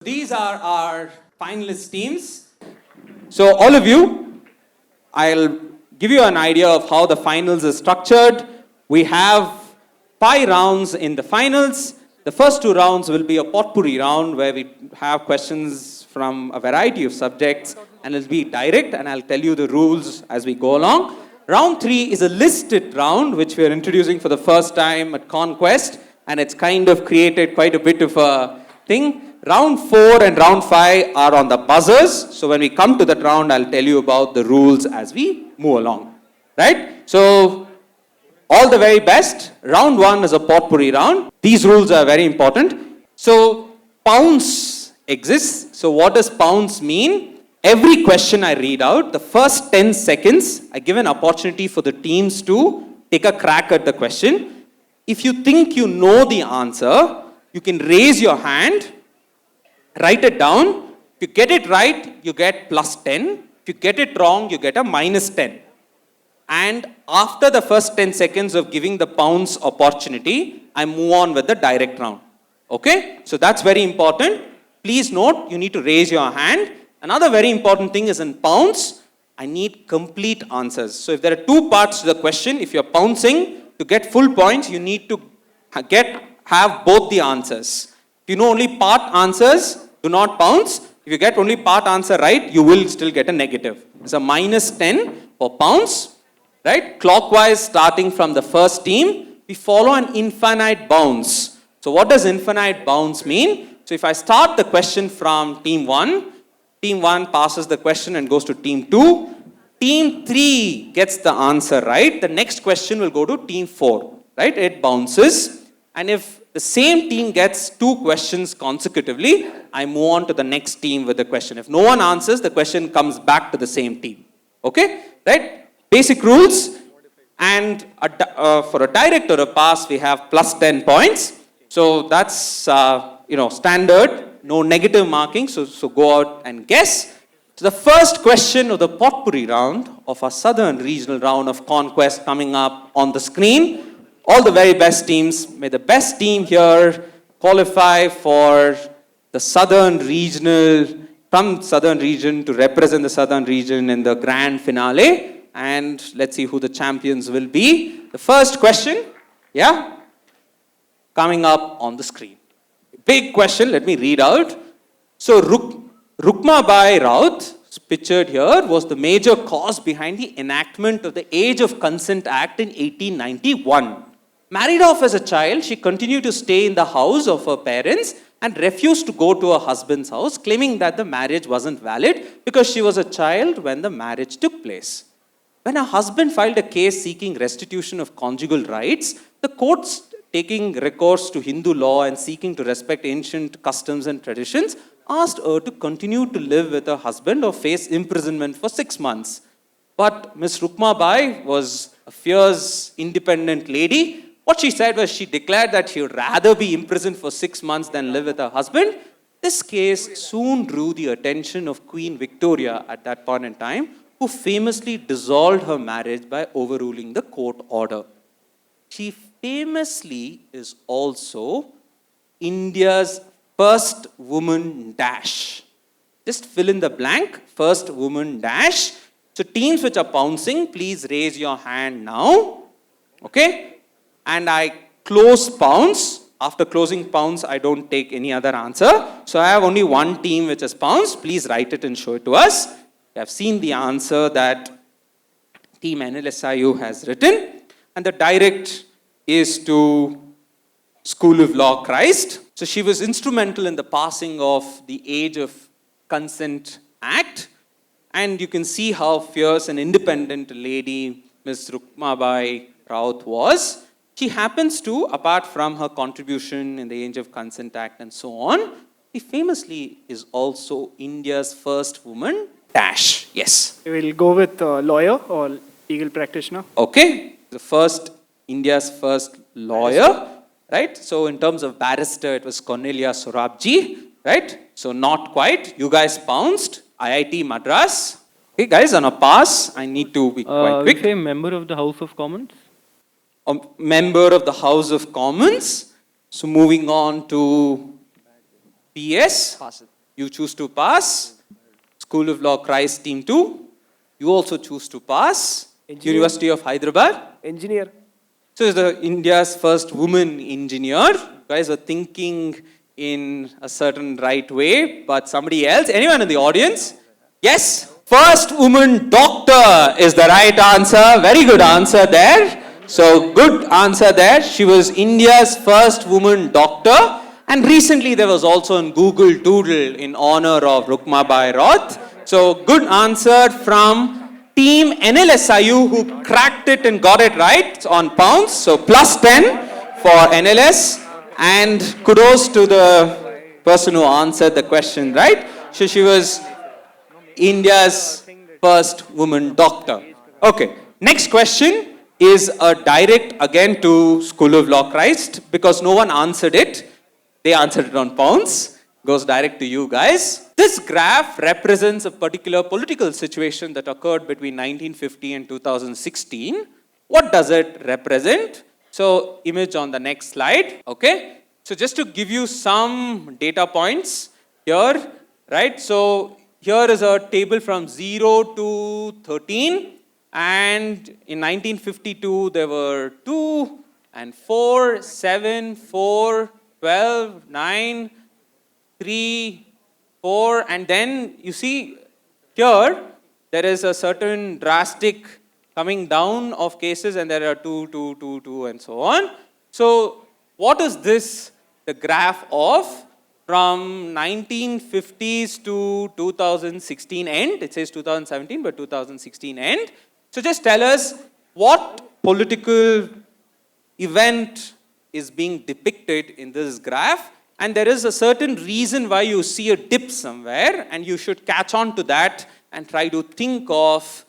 these are our finalist teams. So all of you, I'll give you an idea of how the finals is structured. We have 5 rounds in the finals. The first 2 rounds will be a potpourri round where we have questions from a variety of subjects and it'll be direct and I'll tell you the rules as we go along. Round 3 is a listed round which we are introducing for the first time at ConQuest and it's kind of created quite a bit of a thing. Round 4 and round 5 are on the buzzers. So when we come to that round, I'll tell you about the rules as we move along. Right? So all the very best. Round 1 is a potpourri round. These rules are very important. So pounce exists. So what does pounce mean? Every question I read out, the first 10 seconds, I give an opportunity for the teams to take a crack at the question. If you think you know the answer, you can raise your hand, write it down. If you get it right, you get plus 10. If you get it wrong, you get a minus 10. And after the first 10 seconds of giving the pounce opportunity, I move on with the direct round. Okay? So that's very important. Please note, you need to raise your hand. Another very important thing is in pounce, I need complete answers. So if there are 2 parts to the question, if you're pouncing, to get full points, you need to have both the answers. If you know only part answers, do not pounce. If you get only part answer right, you will still get a negative. It's a minus 10 for pounce. Right? Clockwise starting from the first team, we follow an infinite bounce. So what does infinite bounce mean? So if I start the question from team 1 passes the question and goes to team 2. Team 3 gets the answer right. The next question will go to team 4. Right? It bounces. And if the same team gets 2 questions consecutively, I move on to the next team with the question. If no one answers, the question comes back to the same team. Okay? Right? Basic rules. And for a direct or a pass, we have plus 10 points. So that's standard. No negative marking, so go out and guess. So the first question of the potpourri round of our southern regional round of ConQuest coming up on the screen. All the very best teams. May the best team here qualify for the southern regional, from southern region to represent the southern region in the grand finale. And let's see who the champions will be. The first question, coming up on the screen. Big question, let me read out. So Rukmabai Raut, pictured here, was the major cause behind the enactment of the Age of Consent Act in 1891. Married off as a child, she continued to stay in the house of her parents and refused to go to her husband's house, claiming that the marriage wasn't valid because she was a child when the marriage took place. When her husband filed a case seeking restitution of conjugal rights, the courts taking recourse to Hindu law and seeking to respect ancient customs and traditions, asked her to continue to live with her husband or face imprisonment for 6 months. But Miss Rukmabai was a fierce, independent lady. What she said was she declared that she would rather be imprisoned for 6 months than live with her husband. This case soon drew the attention of Queen Victoria at that point in time, who famously dissolved her marriage by overruling the court order. She famously is also India's first woman dash. Just fill in the blank, first woman dash. So teams which are pouncing, please raise your hand now. Okay? And I close pounce. After closing pounce, I don't take any other answer. So I have only one team which has pounced. Please write it and show it to us. You have seen the answer that team NLSIU has written. And the direct is to School of Law Christ. So she was instrumental in the passing of the Age of Consent Act. And you can see how fierce and independent a lady Ms. Rukmabai Raut was. She happens to, apart from her contribution in the Age of Consent Act and so on, she famously is also India's first woman dash. Yes. We will go with lawyer or legal practitioner. Okay. India's first lawyer, right? So in terms of barrister, it was Cornelia Sorabji, right? So not quite. You guys pounced. IIT Madras. Okay, guys, on a pass, I need to be quite quick. Say member of the House of Commons. A member of the House of Commons. So moving on to PES. you choose to pass. School of Law Christ Team 2, you also choose to pass. Engineer. University of Hyderabad. Engineer. So is the India's first woman engineer. You guys are thinking in a certain right way, but somebody else, anyone in the audience? Yes? First woman doctor is the right answer. Very good answer there. So good answer there. She was India's first woman doctor. And recently there was also a Google Doodle in honor of Rukmabai Roth. So good answer from Team NLSIU who cracked it and got it right on pounds. So plus 10 for NLS. And kudos to the person who answered the question, right? So she was India's first woman doctor. Okay, next question is a direct again to School of Law Christ because no one answered it. They answered it on pounds. Goes direct to you guys. This graph represents a particular political situation that occurred between 1950 and 2016. What does it represent? So, image on the next slide. Okay. So, just to give you some data points here, right? So, here is a table from 0 to 13. And in 1952, there were 2 and 4, 7, 4, 12, 9, 3, 4, and then you see here there is a certain drastic coming down of cases and there are 2, 2, 2, 2 and so on. So what is this, the graph of from 1950s to 2016 end? It says 2017 but 2016 end. So just tell us what political event is being depicted in this graph, and there is a certain reason why you see a dip somewhere and you should catch on to that and try to think of,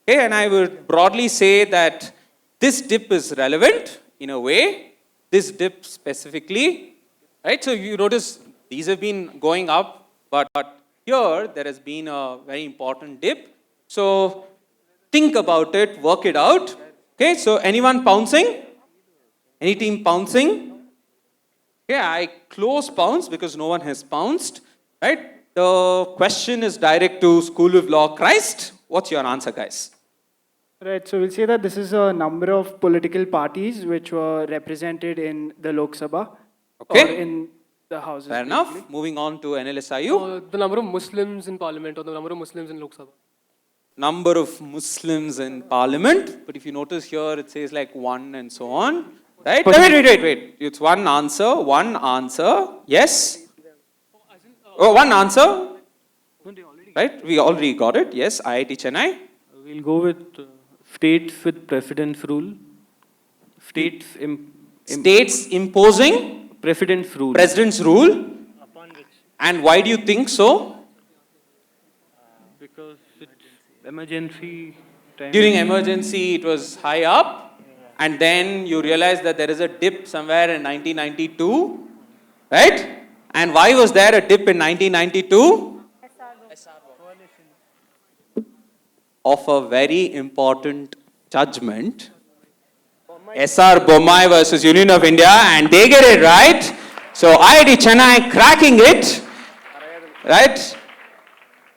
okay, and I would broadly say that this dip is relevant in a way, this dip specifically, right? So you notice these have been going up, but here there has been a very important dip. So think about it, work it out. Okay, so anyone pouncing? Any team pouncing? Okay, I close pounce because no one has pounced, right? The question is direct to School of Law Christ. What's your answer, guys? Right, so we'll say that this is a number of political parties which were represented in the Lok Sabha Okay. or in the houses. Fair enough. Moving on to NLSIU. The number of Muslims in parliament or the number of Muslims in Lok Sabha. Number of Muslims in parliament. But if you notice here, it says like 1 and so on. Right? Wait. It's one answer. Yes? Oh, one answer. Right? We already got it. Yes, IIT Chennai. We'll go with states with precedence rule. States imposing precedence rule. president's rule. And why do you think so? Because it's emergency time. During emergency, it was high up. And then you realize that there is a dip somewhere in 1992. Right? And why was there a dip in 1992? Of a very important judgment. SR Bommai versus Union of India, and they get it right. So IIT Chennai cracking it. Right?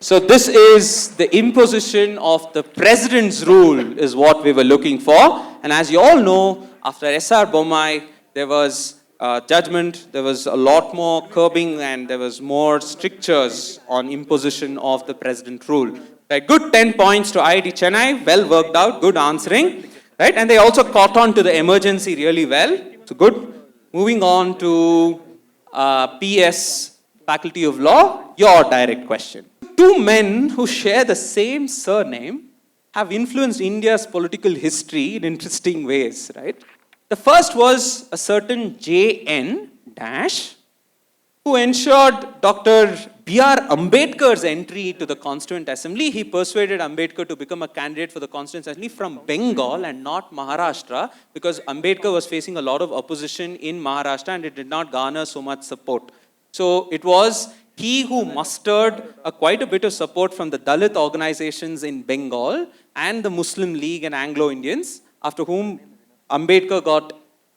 So this is the imposition of the president's rule is what we were looking for. And as you all know, after SR Bommai, there was judgment, there was a lot more curbing and there was more strictures on imposition of the president rule. Right, good 10 points to IIT Chennai, well worked out, good answering. Right, and they also caught on to the emergency really well. So good. Moving on to PS Faculty of Law, your direct question. Two men who share the same surname have influenced India's political history in interesting ways, right? The first was a certain J.N. Dash, who ensured Dr. B.R. Ambedkar's entry to the Constituent Assembly. He persuaded Ambedkar to become a candidate for the Constituent Assembly from Bengal and not Maharashtra, because Ambedkar was facing a lot of opposition in Maharashtra and it did not garner so much support. So it was he who mustered quite a bit of support from the Dalit organizations in Bengal and the Muslim League and Anglo-Indians, after whom Ambedkar got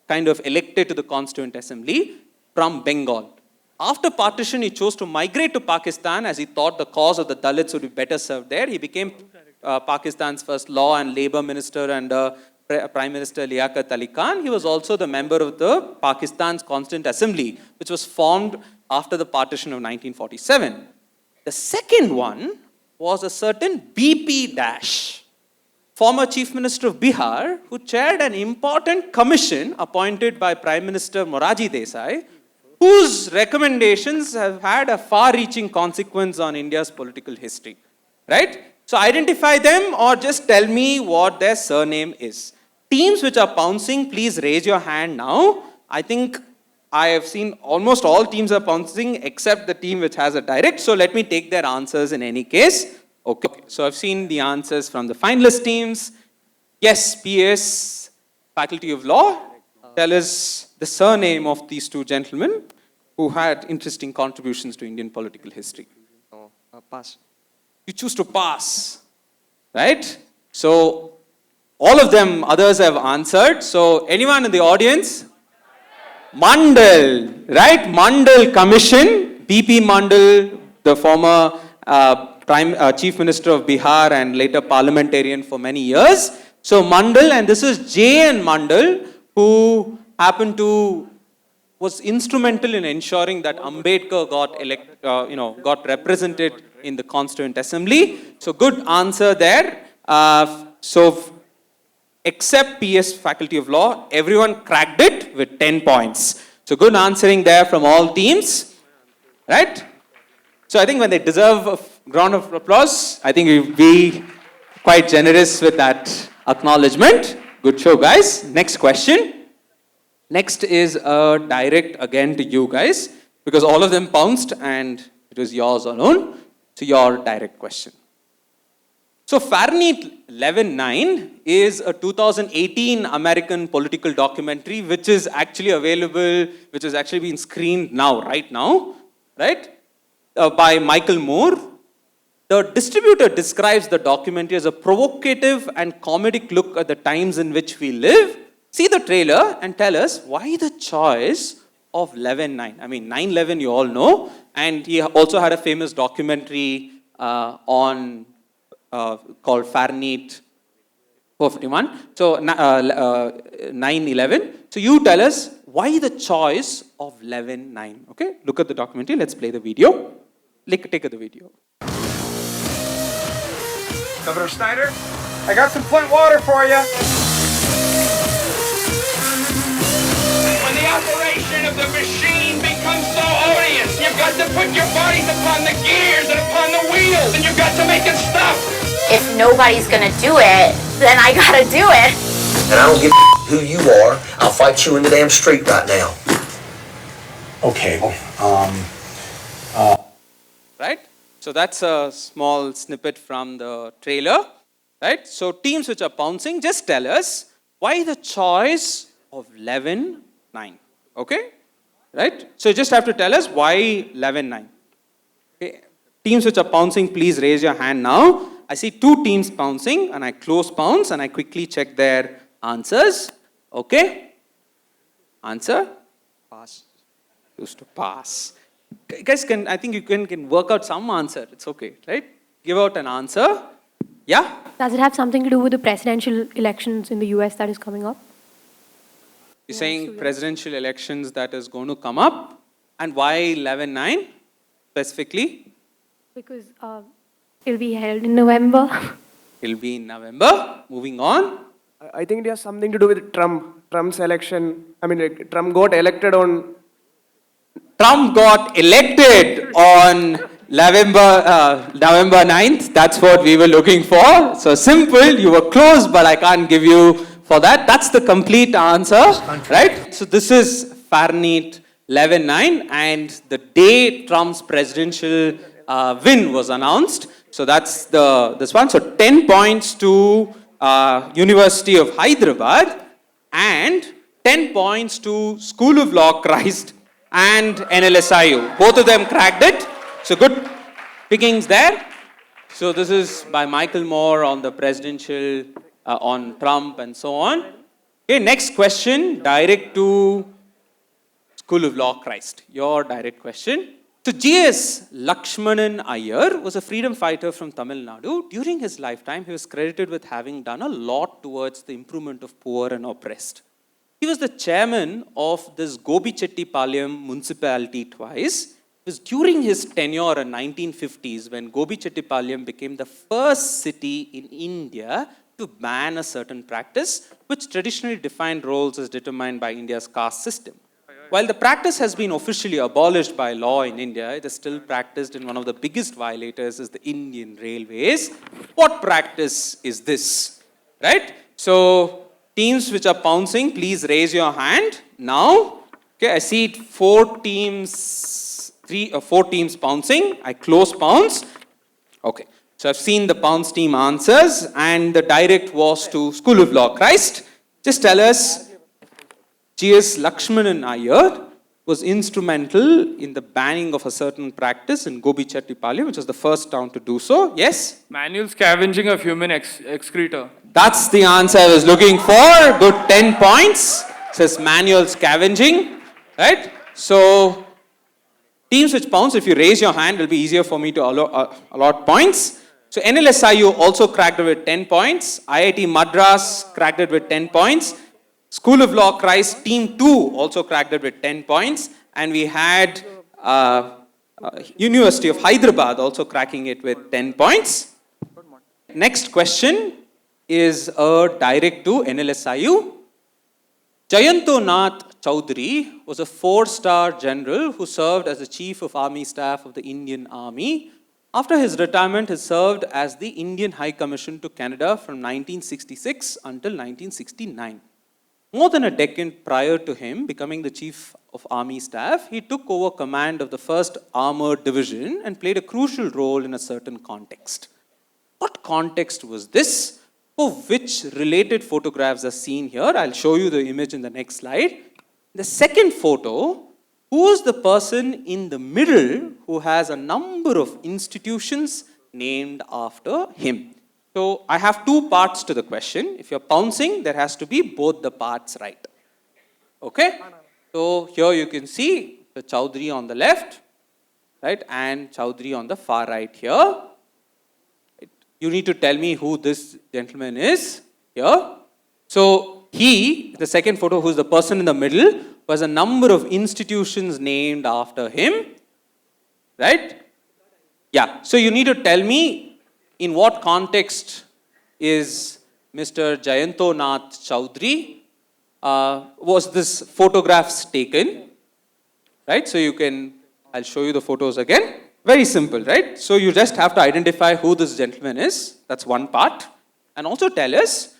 kind of elected to the Constituent Assembly from Bengal. After partition, he chose to migrate to Pakistan as he thought the cause of the Dalits would be better served there. He became Pakistan's first law and labor minister and Prime Minister Liaquat Ali Khan. He was also the member of the Pakistan's Constituent Assembly, which was formed after the partition of 1947. The second one was a certain BP Dash, former Chief Minister of Bihar, who chaired an important commission appointed by Prime Minister Morarji Desai, whose recommendations have had a far-reaching consequence on India's political history. Right? So identify them or just tell me what their surname is. Teams which are pouncing, please raise your hand now. I think I have seen almost all teams are pouncing except the team which has a direct. So let me take their answers in any case. Okay. So I've seen the answers from the finalist teams. Yes, PES, Faculty of Law. Tell us the surname of these two gentlemen who had interesting contributions to Indian political history. Pass. You choose to pass, right? So all of them, others have answered. So anyone in the audience? Mandal, right? Mandal Commission, BP Mandal, the former Chief Minister of Bihar and later parliamentarian for many years. So Mandal, and this is J.N. Mandal, who happened to was instrumental in ensuring that Ambedkar got represented in the Constituent Assembly. So good answer there. Except PS Faculty of Law, everyone cracked it with 10 points. So good answering there from all teams, right? So I think when they deserve a round of applause, I think we'll be quite generous with that acknowledgement. Good show, guys. Next question. Next is a direct again to you guys, because all of them pounced and it was yours alone. So your direct question. So Fahrenheit 11/9 is a 2018 American political documentary which is actually available, which has actually been screened now, right? By Michael Moore. The distributor describes the documentary as a provocative and comedic look at the times in which we live. See the trailer and tell us why the choice of 11/9. I mean, 9/11 you all know, and he also had a famous documentary called Fahrenheit 451. So 9/11. So you tell us why the choice of 11/9. Okay, look at the documentary. Let's play the video. Take the video. Governor Snyder, I got some Flint water for you. When the operation of the machine becomes so odious, you've got to put your bodies upon the gears and upon the wheels, and you've got to make it stop. If nobody's gonna do it, then I gotta do it. And I don't give a who you are. I'll fight you in the damn street right now. Okay. Right? So that's a small snippet from the trailer. Right? So teams which are pouncing, just tell us why the choice of 11/9. Okay? Right? So you just have to tell us why 11/9. Okay? Teams which are pouncing, please raise your hand now. I see two teams pouncing and I close pounce and I quickly check their answers. Okay? Answer? Pass. Used to pass. Guys, I think you can work out some answer. It's okay, right? Give out an answer. Yeah? Does it have something to do with the presidential elections in the US that is coming up? You're saying presidential elections that is going to come up? And why 11/9 specifically? Because it'll be held in November. It'll be in November. Moving on. I think it has something to do with Trump's election. I mean, like, Trump got elected on November 9th. That's what we were looking for. So simple, you were close, but I can't give you for that. That's the complete answer, right? So this is Fahrenheit 11/9, and the day Trump's presidential win was announced. So that's this one. So 10 points to University of Hyderabad and 10 points to School of Law Christ and NLSIU. Both of them cracked it. So good pickings there. So this is by Michael Moore on the presidential, on Trump and so on. Okay, next question, direct to School of Law, Christ. Your direct question. So G.S. Lakshmanan Iyer was a freedom fighter from Tamil Nadu. During his lifetime, he was credited with having done a lot towards the improvement of poor and oppressed. He was the chairman of this Gobichettipalayam municipality twice. It was during his tenure in 1950s when Gobichettipalayam became the first city in India to ban a certain practice, which traditionally defined roles as determined by India's caste system. While the practice has been officially abolished by law in India, it is still practiced, and one of the biggest violators is the Indian Railways. What practice is this? Right? So, teams which are pouncing, please raise your hand now. Okay, I see 4 teams pouncing. I close pounce. Okay, so I've seen the pounce team answers, and the direct was to School of Law, Christ. Just tell us. G.S. Lakshmanan Iyer was instrumental in the banning of a certain practice in Gobichettipalayam, which was the first town to do so. Yes? Manual scavenging of human excreta. That's the answer I was looking for. Good 10 points. It says manual scavenging. Right? So, teams which pounce, if you raise your hand, it will be easier for me to allot points. So, NLSIU also cracked it with 10 points. IIT Madras cracked it with 10 points. School of Law, Christ, Team 2 also cracked it with 10 points. And we had University of Hyderabad also cracking it with 10 points. Next question is a direct to NLSIU. Jayanto Nath Chowdhury was a 4-star general who served as the Chief of Army Staff of the Indian Army. After his retirement, he served as the Indian High Commission to Canada from 1966 until 1969. More than a decade prior to him becoming the Chief of Army Staff, he took over command of the 1st Armored Division and played a crucial role in a certain context. What context was this? For which related photographs are seen here? I'll show you the image in the next slide. The second photo, who is the person in the middle who has a number of institutions named after him? So, I have 2 parts to the question. If you're pouncing, there has to be both the parts right. Okay? So, here you can see the Chowdhury on the left, right, and Chowdhury on the far right here. You need to tell me who this gentleman is here. So, he, the second photo, who's the person in the middle, was a number of institutions named after him, right? Yeah, so you need to tell me in what context is Mr. Jayanto Nath Chowdhury, was this photographs taken, right? So you can, I'll show you the photos again. Very simple, right? So you just have to identify who this gentleman is. That's one part. And also tell us,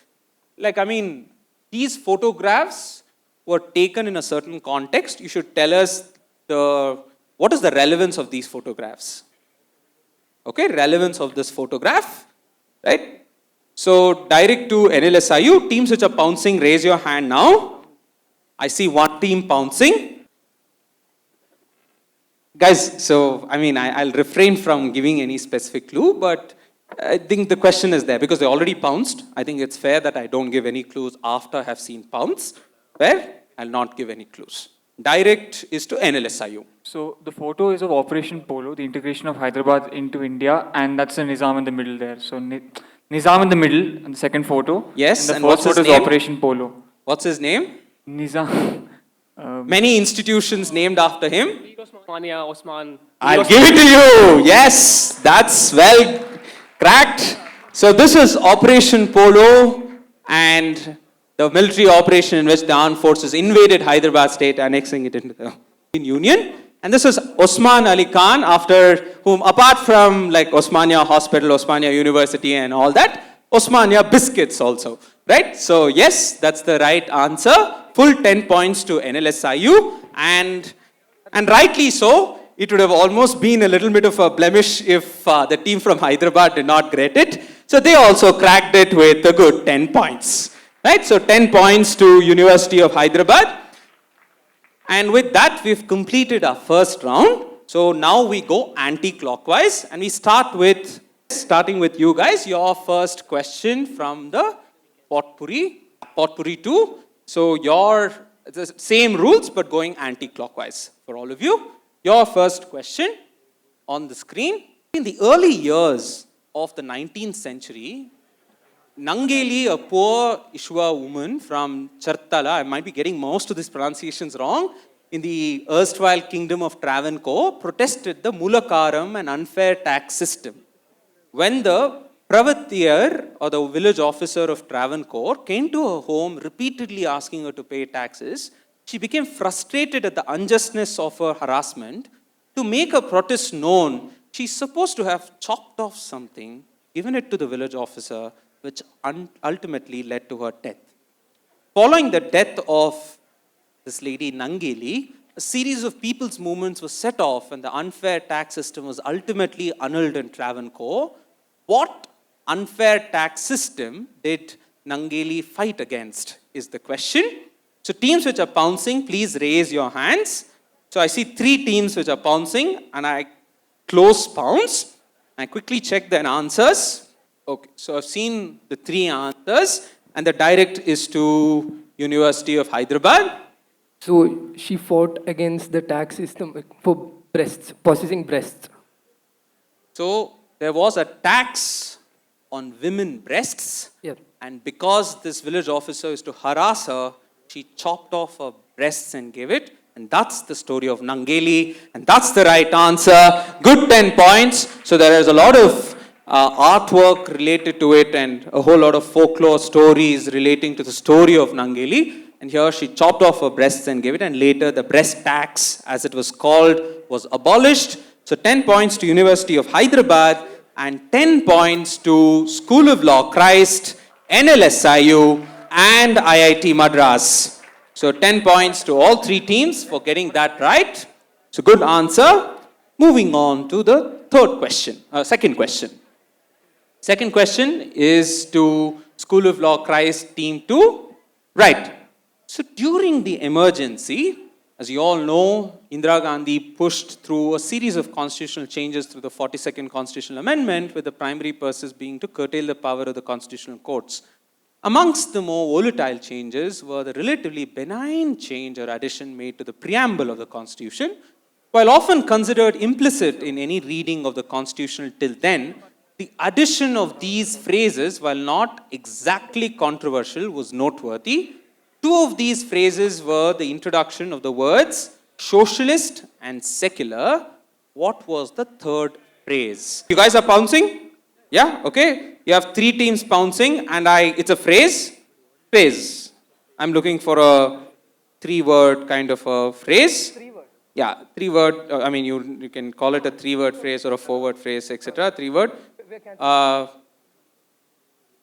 like, I mean, these photographs were taken in a certain context. You should tell us what is the relevance of these photographs. Okay, relevance of this photograph, right? So, direct to NLSIU, teams which are pouncing, raise your hand now. I see one team pouncing. Guys, so, I mean, I'll refrain from giving any specific clue, but I think the question is there because they already pounced. I think it's fair that I don't give any clues after I have seen pounce. Where? I'll not give any clues. Direct is to NLSIU. So the photo is of Operation Polo, the integration of Hyderabad into India, and that's the Nizam in the middle there. So Nizam in the middle, and the second photo. Yes, and the first photo is Operation Polo. What's his name? Nizam. Many institutions named after him. Osman. I'll give it to you. Yes, that's well cracked. So this is Operation Polo, and the military operation in which the armed forces invaded Hyderabad state, annexing it into the Union. And this is Osman Ali Khan, after whom, apart from like Osmania Hospital, Osmania University and all that, Osmania Biscuits also, right? So yes, that's the right answer. Full 10 points to NLSIU, and rightly so. It would have almost been a little bit of a blemish if the team from Hyderabad did not get it. So they also cracked it with a good 10 points. Right, so 10 points to University of Hyderabad. And with that, we've completed our first round. So now we go anti-clockwise, and we starting with you guys, your first question from the Potpourri 2. So your It's the same rules, but going anti-clockwise for all of you. Your first question on the screen. In the early years of the 19th century, Nangeli, a poor Ishwa woman from Chartala, I might be getting most of these pronunciations wrong, in the erstwhile kingdom of Travancore, protested the Mulakaram, an unfair tax system. When the Pravatiyar, or the village officer of Travancore, came to her home repeatedly asking her to pay taxes, she became frustrated at the unjustness of her harassment. To make her protest known, she's supposed to have chopped off something, given it to the village officer, which ultimately led to her death. Following the death of this lady Nangeli, a series of people's movements was set off and the unfair tax system was ultimately annulled in Travancore. What unfair tax system did Nangeli fight against is the question. So teams which are pouncing, please raise your hands. So I see 3 teams which are pouncing and I close pounce. I quickly check their answers. Okay, so I've seen the 3 answers and the direct is to University of Hyderabad. So she fought against the tax system for breasts, possessing breasts. So there was a tax on women breasts. Yep. And because this village officer is to harass her, she chopped off her breasts and gave it. And that's the story of Nangeli. And that's the right answer. Good 10 points. So there is a lot of artwork related to it and a whole lot of folklore stories relating to the story of Nangeli. And here she chopped off her breasts and gave it. And later the breast tax, as it was called, was abolished. So 10 points to University of Hyderabad and 10 points to School of Law Christ, NLSIU and IIT Madras. So 10 points to all 3 teams for getting that right. So good answer. Moving on to the second question. Second question is to School of Law Christ Team 2. Right. So during the emergency, as you all know, Indira Gandhi pushed through a series of constitutional changes through the 42nd Constitutional Amendment, with the primary purpose being to curtail the power of the constitutional courts. Amongst the more volatile changes were the relatively benign change or addition made to the preamble of the Constitution. While often considered implicit in any reading of the Constitution till then, the addition of these phrases, while not exactly controversial, was noteworthy. 2 of these phrases were the introduction of the words socialist and secular. What was the third phrase? You guys are pouncing? Yeah? Okay. You have 3 teams pouncing and it's a phrase. Phrase. I'm looking for a 3-word kind of a phrase. 3-word. Yeah, 3-word. I mean, you can call it a 3-word phrase or a 4-word phrase, etc. 3-word.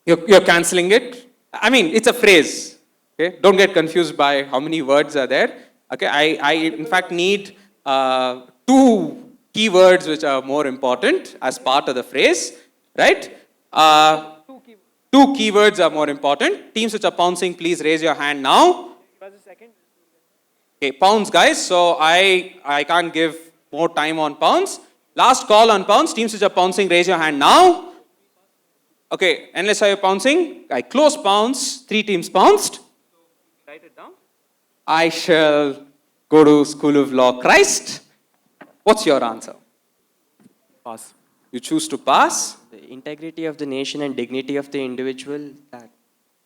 You're cancelling it. I mean, it's a phrase. Okay, don't get confused by how many words are there. Okay, I in fact need 2 keywords which are more important as part of the phrase, right? 2 keywords are more important. Teams which are pouncing, please raise your hand now. Okay, pounce guys. So I can't give more time on pounce. Last call on pounce. Teams which are pouncing, raise your hand now. Okay, unless I are pouncing, I close pounce. 3 teams pounced. Write it down. I shall go to School of Law Christ. What's your answer? Pass. You choose to pass. The integrity of the nation and dignity of the individual. That.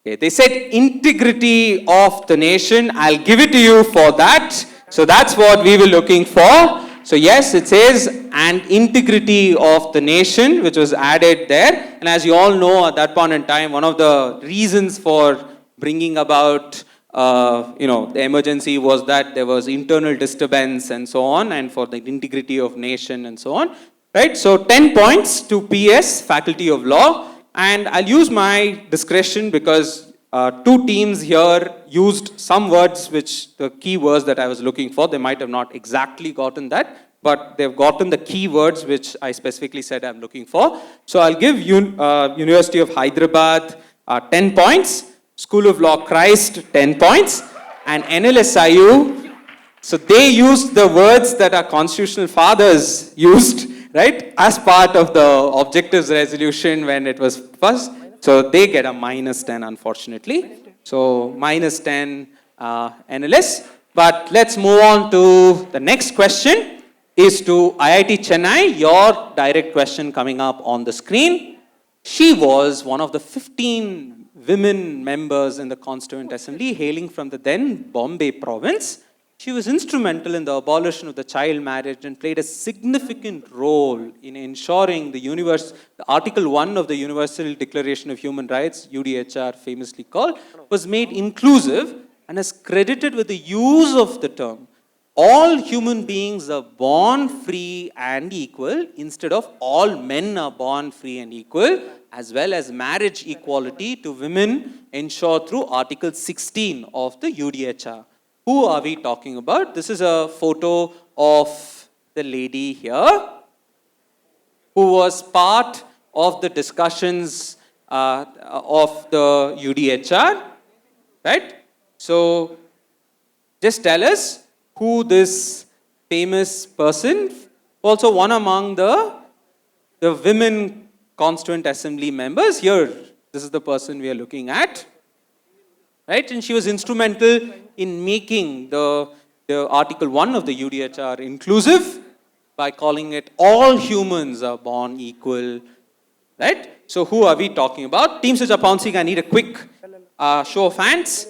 Okay, they said integrity of the nation. I'll give it to you for that. So that's what we were looking for. So yes, it says and integrity of the nation, which was added there. And as you all know, at that point in time, one of the reasons for bringing about the emergency was that there was internal disturbance and so on, and for the integrity of nation and so on. Right? So 10 points to PS, Faculty of Law. And I'll use my discretion because 2 teams here used some words which the key words that I was looking for. They might have not exactly gotten that, but they've gotten the key words which I specifically said I'm looking for. So I'll give University of Hyderabad 10 points, School of Law Christ 10 points, and NLSIU. So they used the words that our constitutional fathers used, right, as part of the objectives resolution when it was first. So they get a -10, unfortunately. So -10 NLS. But let's move on to the next question is to IIT Chennai. Your direct question coming up on the screen. She was one of the 15 women members in the Constituent Assembly hailing from the then Bombay province. She was instrumental in the abolition of the child marriage and played a significant role in ensuring the Article 1 of the Universal Declaration of Human Rights, UDHR famously called, was made inclusive and is credited with the use of the term. All human beings are born free and equal instead of all men are born free and equal, as well as marriage equality to women ensured through Article 16 of the UDHR. Who are we talking about? This is a photo of the lady here who was part of the discussions of the UDHR, right? So just tell us who this famous person, also one among the women Constituent Assembly members. Here, this is the person we are looking at. Right? And she was instrumental in making the Article 1 of the UDHR inclusive by calling it all humans are born equal. Right? So who are we talking about? Teams which are pouncing, I need a quick show of hands.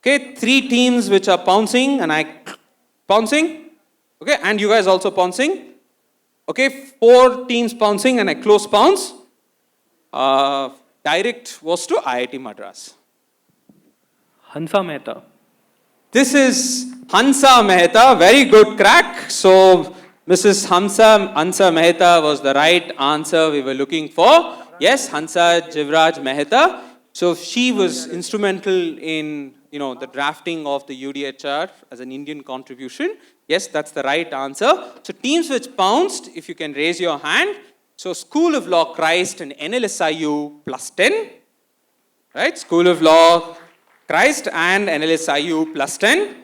Okay, 3 teams which are pouncing and I pouncing. Okay, and you guys also pouncing. Okay, 4 teams pouncing and I close pounce. Direct was to IIT Madras. Hansa Mehta. This is Hansa Mehta, very good crack. So, Mrs. Hansa Mehta was the right answer we were looking for. Yes, Hansa Jivraj Mehta. So, she was instrumental in, the drafting of the UDHR as an Indian contribution. Yes, that's the right answer. So, teams which pounced, if you can raise your hand. So, School of Law Christ and NLSIU plus 10. Right, School of Law Christ and NLSIU plus 10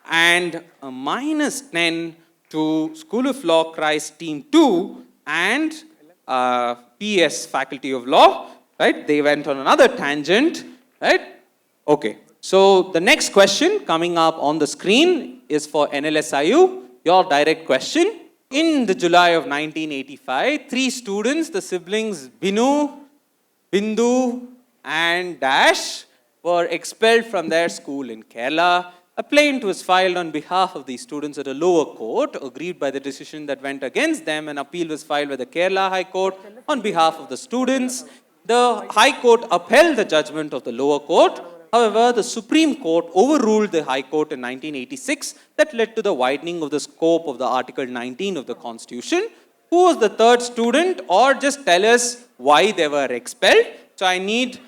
and a minus 10 to School of Law Christ Team 2 and PES Faculty of Law, right? They went on another tangent, right? Okay, so the next question coming up on the screen is for NLSIU, your direct question. In the July of 1985, 3 students, the siblings Binu, Bindu and Dash, were expelled from their school in Kerala. A plaint was filed on behalf of these students at a lower court, aggrieved by the decision that went against them. An appeal was filed by the Kerala High Court on behalf of the students. The High Court upheld the judgment of the lower court. However, the Supreme Court overruled the High Court in 1986 that led to the widening of the scope of the Article 19 of the Constitution. Who was the third student, or just tell us why they were expelled? So I need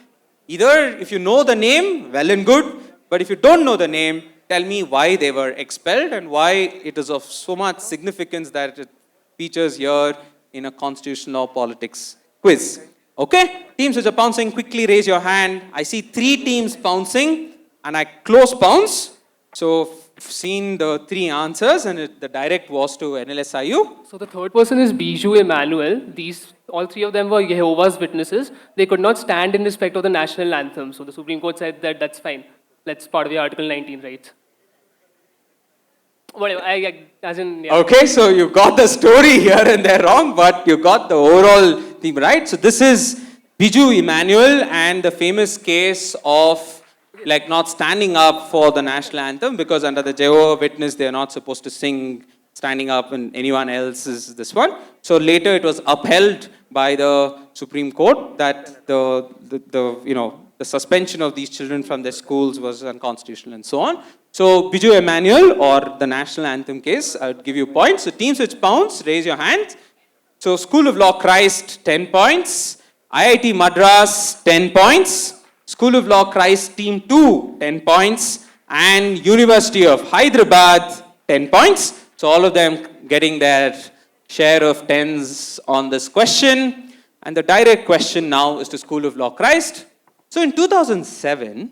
either, if you know the name, well and good, but if you don't know the name, tell me why they were expelled and why it is of so much significance that it features here in a constitutional law politics quiz. Okay? Teams which are pouncing, quickly raise your hand. I see 3 teams pouncing and I close pounce. So, seen the 3 answers and the direct was to NLSIU. So the third person is Bijou Emmanuel. All 3 of them were Jehovah's Witnesses. They could not stand in respect of the national anthem. So the Supreme Court said that that's fine. That's part of the Article 19 rights. Whatever, yeah. Okay, so you got the story here and there wrong, but you got the overall theme right. So this is Bijou Emmanuel and the famous case of not standing up for the national anthem, because under the Jehovah's Witness they are not supposed to sing standing up and anyone else is this one. So later it was upheld by the Supreme Court that the suspension of these children from their schools was unconstitutional and so on. So Bijou Emmanuel or the national anthem case, I would give you points. So teams which pounce, raise your hands. So School of Law Christ, 10 points. IIT Madras, 10 points. School of Law Christ Team 2, 10 points. And University of Hyderabad, 10 points. So all of them getting their share of 10s on this question. And the direct question now is to School of Law Christ. So in 2007,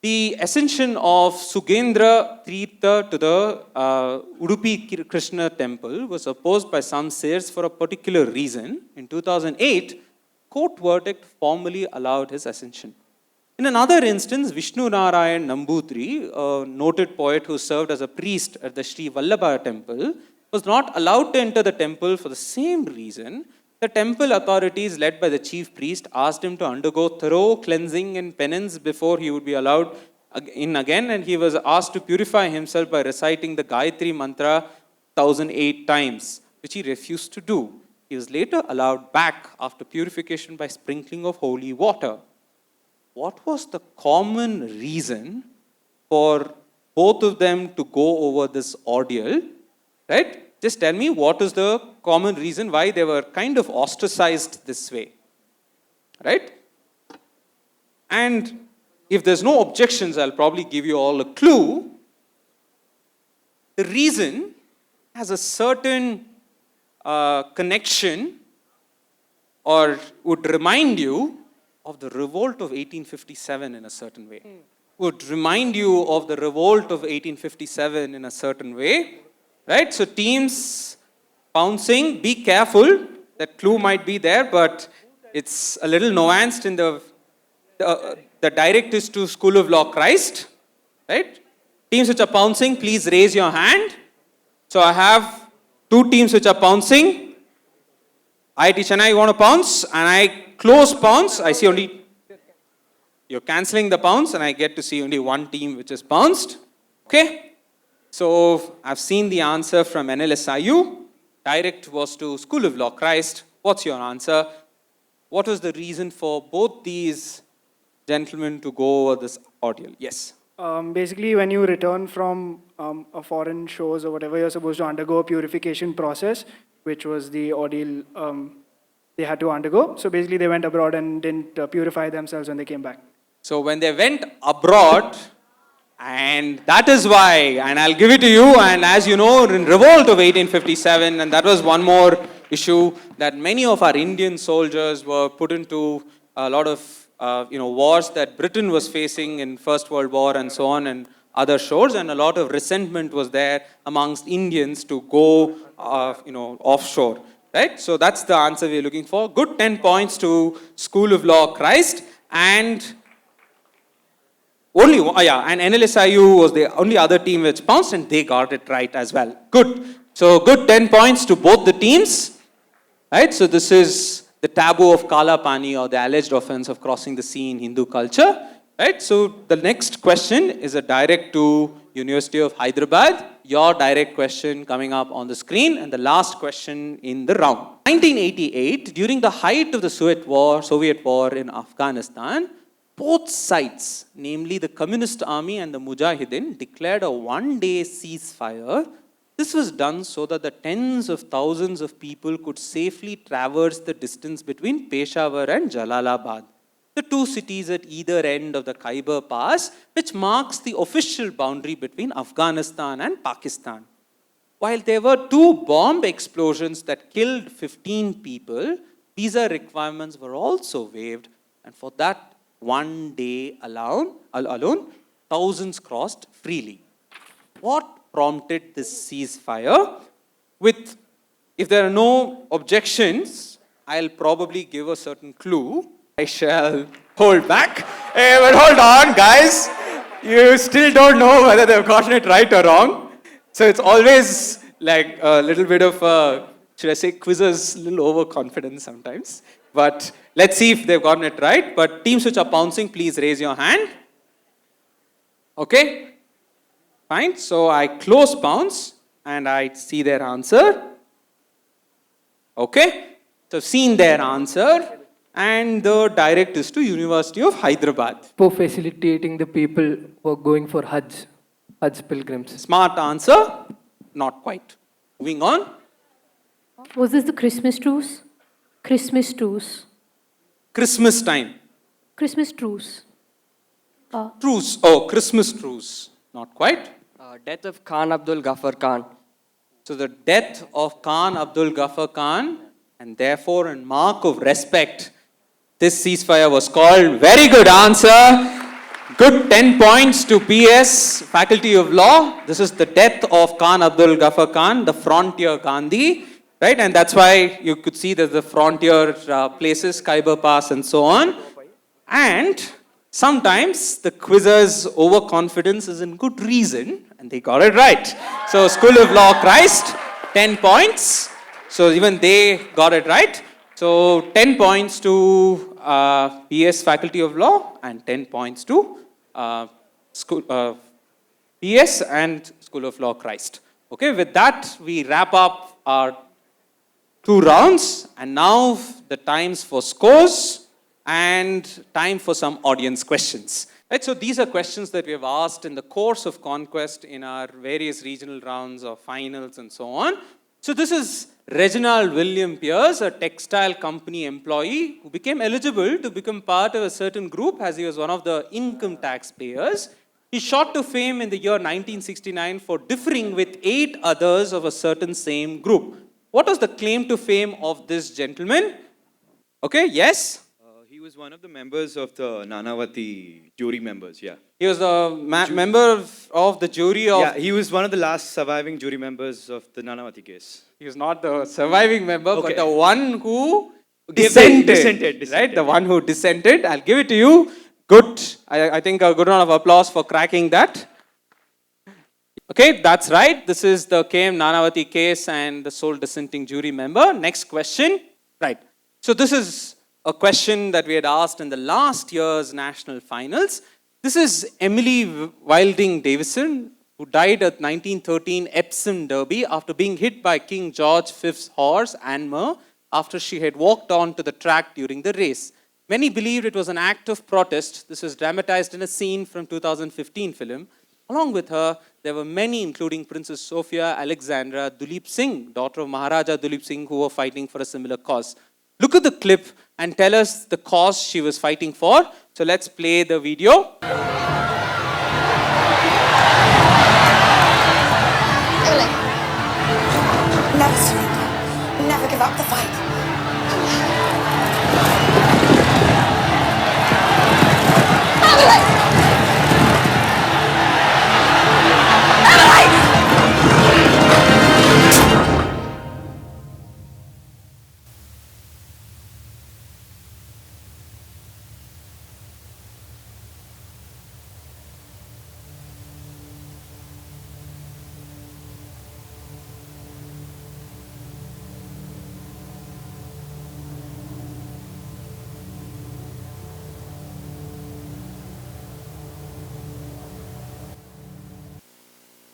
the ascension of Sugendra Tirtha to the Udupi Krishna temple was opposed by some seers for a particular reason. In 2008, court verdict formally allowed his ascension. In another instance, Vishnu Narayan Nambutri, a noted poet who served as a priest at the Sri Vallabha temple, was not allowed to enter the temple for the same reason. The temple authorities, led by the chief priest, asked him to undergo thorough cleansing and penance before he would be allowed in again, and he was asked to purify himself by reciting the Gayatri Mantra 1008 times, which he refused to do. He was later allowed back after purification by sprinkling of holy water. What was the common reason for both of them to go over this ordeal? Right? Just tell me what is the common reason why they were kind of ostracized this way. Right? And if there's no objections, I'll probably give you all a clue. The reason has a certain connection or would remind you of the revolt of 1857 in a certain way. Would remind you of the revolt of 1857 in a certain way. Right? So teams bouncing, be careful. That clue might be there, but it's a little nuanced in the direct is to School of Law Christ. Right? Teams which are pouncing, please raise your hand. So I have two teams which are pouncing. IIT Chennai, you want to pounce? And I close pounce. I see only, you're cancelling the pounce and I get to see only one team which is pounced. Okay? So I've seen the answer from NLSIU. Direct was to School of Law Christ. What's your answer? What was the reason for both these gentlemen to go over this ordeal? Yes. Basically, when you return from a foreign shows or whatever, you're supposed to undergo a purification process, which was the ordeal they had to undergo. So basically, they went abroad and didn't purify themselves when they came back. So when they went abroad, and that is why, and I'll give it to you, and as you know, in revolt of 1857, and that was one more issue, that many of our Indian soldiers were put into a lot of wars that Britain was facing in First World War and so on, and other shores, and a lot of resentment was there amongst Indians to go offshore. Right? So that's the answer we're looking for. Good 10 points to School of Law Christ, and and NLSIU was the only other team which pounced, and they got it right as well. Good. So good 10 points to both the teams. Right? So this is the taboo of Kala Pani, or the alleged offense of crossing the sea in Hindu culture. Right? So the next question is a direct to University of Hyderabad. Your direct question coming up on the screen, and the last question in the round. 1988, during the height of the Soviet War in Afghanistan, both sides, namely the Communist Army and the Mujahideen, declared a one-day ceasefire. This was done so that the tens of thousands of people could safely traverse the distance between Peshawar and Jalalabad, the two cities at either end of the Khyber Pass, which marks the official boundary between Afghanistan and Pakistan. While there were two bomb explosions that killed 15 people, visa requirements were also waived, and for that one day alone, thousands crossed freely. What prompted this ceasefire? If there are no objections, I'll probably give a certain clue. I shall hold back. Hey, but hold on, guys. You still don't know whether they've gotten it right or wrong. So it's always like a little bit of, should I say, quizzes, a little overconfidence sometimes. But let's see if they've gotten it right. But teams which are pouncing, please raise your hand. Okay? Fine. So I close pounce and I see their answer. Okay? So I've seen their answer. And the direct is to University of Hyderabad. For facilitating the people who are going for Hajj pilgrims. Smart answer. Not quite. Moving on. Was this the Christmas truce? Christmas truce. Christmas time. Christmas truce. Truce. Oh, Christmas truce. Not quite. Death of Khan Abdul Ghaffar Khan. So the death of Khan Abdul Ghaffar Khan, and therefore in mark of respect, this ceasefire was called. Very good answer. Good 10 points to PS, Faculty of Law. This is the death of Khan Abdul Ghaffar Khan, the frontier Gandhi. Right? And that's why you could see there's the frontier places, Khyber Pass and so on. And sometimes the quizzers' overconfidence is in good reason, and they got it right. So, School of Law, Christ, 10 points. So, even they got it right. So, 10 points to PES Faculty of Law and 10 points to PES and School of Law, Christ. Okay, with that, we wrap up our 2 rounds, and now the times for scores and time for some audience questions. Right, so these are questions that we have asked in the course of ConQuest in our various regional rounds or finals and so on. So this is Reginald William Pierce, a textile company employee who became eligible to become part of a certain group as he was one of the income tax payers. He shot to fame in the year 1969 for differing with 8 others of a certain same group. What was the claim to fame of this gentleman? Okay, yes? He was one of the members of the Nanavati jury members, yeah. He was a member of the jury of... Yeah, he was one of the last surviving jury members of the Nanavati case. He was not the surviving member, Okay. but the one who dissented. Right, the one who dissented. I'll give it to you. Good. I think a good round of applause for cracking that. Okay, that's right. This is the KM Nanavati case and the sole dissenting jury member. Next question. Right. So this is a question that we had asked in the last year's national finals. This is Emily Wilding Davison, who died at 1913 Epsom Derby after being hit by King George V's horse, Anmer, after she had walked on to the track during the race. Many believed it was an act of protest. This was dramatized in a scene from 2015 film. Along with her, there were many, including Princess Sophia Alexandra Dulip Singh, daughter of Maharaja Dulip Singh, who were fighting for a similar cause. Look at the clip and tell us the cause she was fighting for. So let's play the video. Never surrender. Never give up the fight.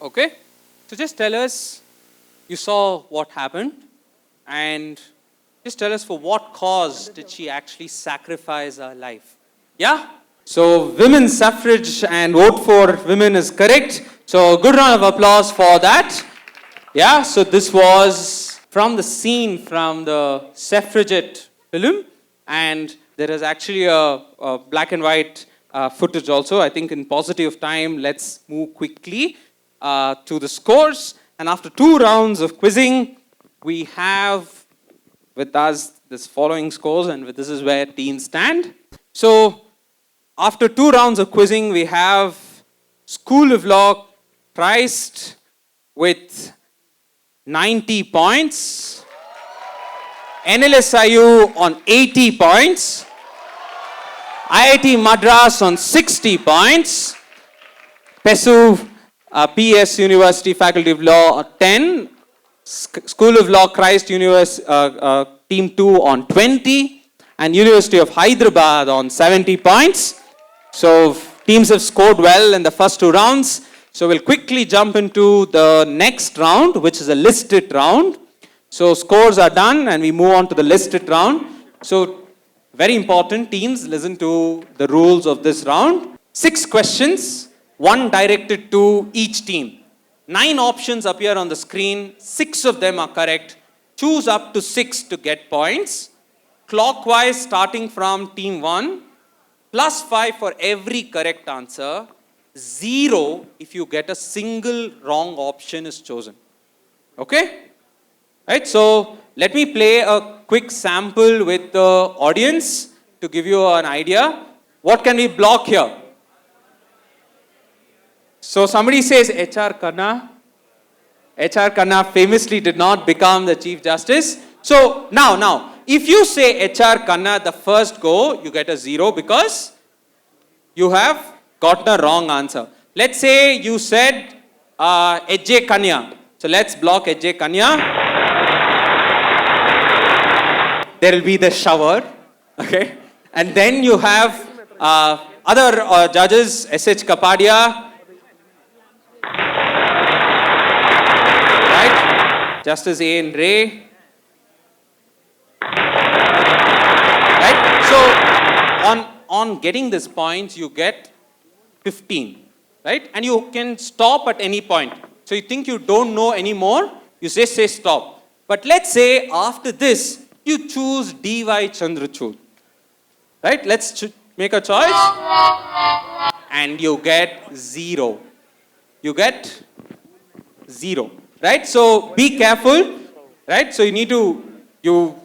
Okay, so just tell us, you saw what happened, and just tell us for what cause did she actually sacrifice her life? Yeah? So women's suffrage and vote for women is correct. So good round of applause for that. Yeah, so this was from the scene from the suffragette film, and there is actually a black and white footage also. I think in paucity of time, let's move quickly to the scores. And after 2 rounds of quizzing, we have with us this following scores, and this is where teams stand. So after 2 rounds of quizzing, we have School of Law, Christ with 90 points, NLSIU on 80 points, IIT Madras on 60 points, PES University Faculty of Law 10, School of Law Christ Team 2 on 20, and University of Hyderabad on 70 points. So teams have scored well in the first 2 rounds. So we'll quickly jump into the next round, which is a listed round. So scores are done and we move on to the listed round. So very important, teams, listen to the rules of this round. 6 questions, 1 directed to each team. 9 options appear on the screen, 6 of them are correct. Choose up to 6 to get points. Clockwise starting from team 1, plus 5 for every correct answer. 0 if you get a single wrong option is chosen. Okay? Right, so let me play a quick sample with the audience to give you an idea. What can we block here? So somebody says HR Khanna. HR Khanna famously did not become the Chief Justice. So now, if you say HR Khanna the first go, you get a 0 because you have gotten a wrong answer. Let's say you said Ejje Kanya. So let's block Ejje Kanya. There will be the shower. Okay. And then you have other judges, S.H. Kapadia. Right? Justice A.N. Ray. Right? So on getting this points, you get 15. Right? And you can stop at any point. So you think you don't know anymore, you just say stop. But let's say after this, you choose D.Y. Chandrachud. Right? Let's make a choice. And you get 0. You get 0. Right? So be careful. Right? So you need to,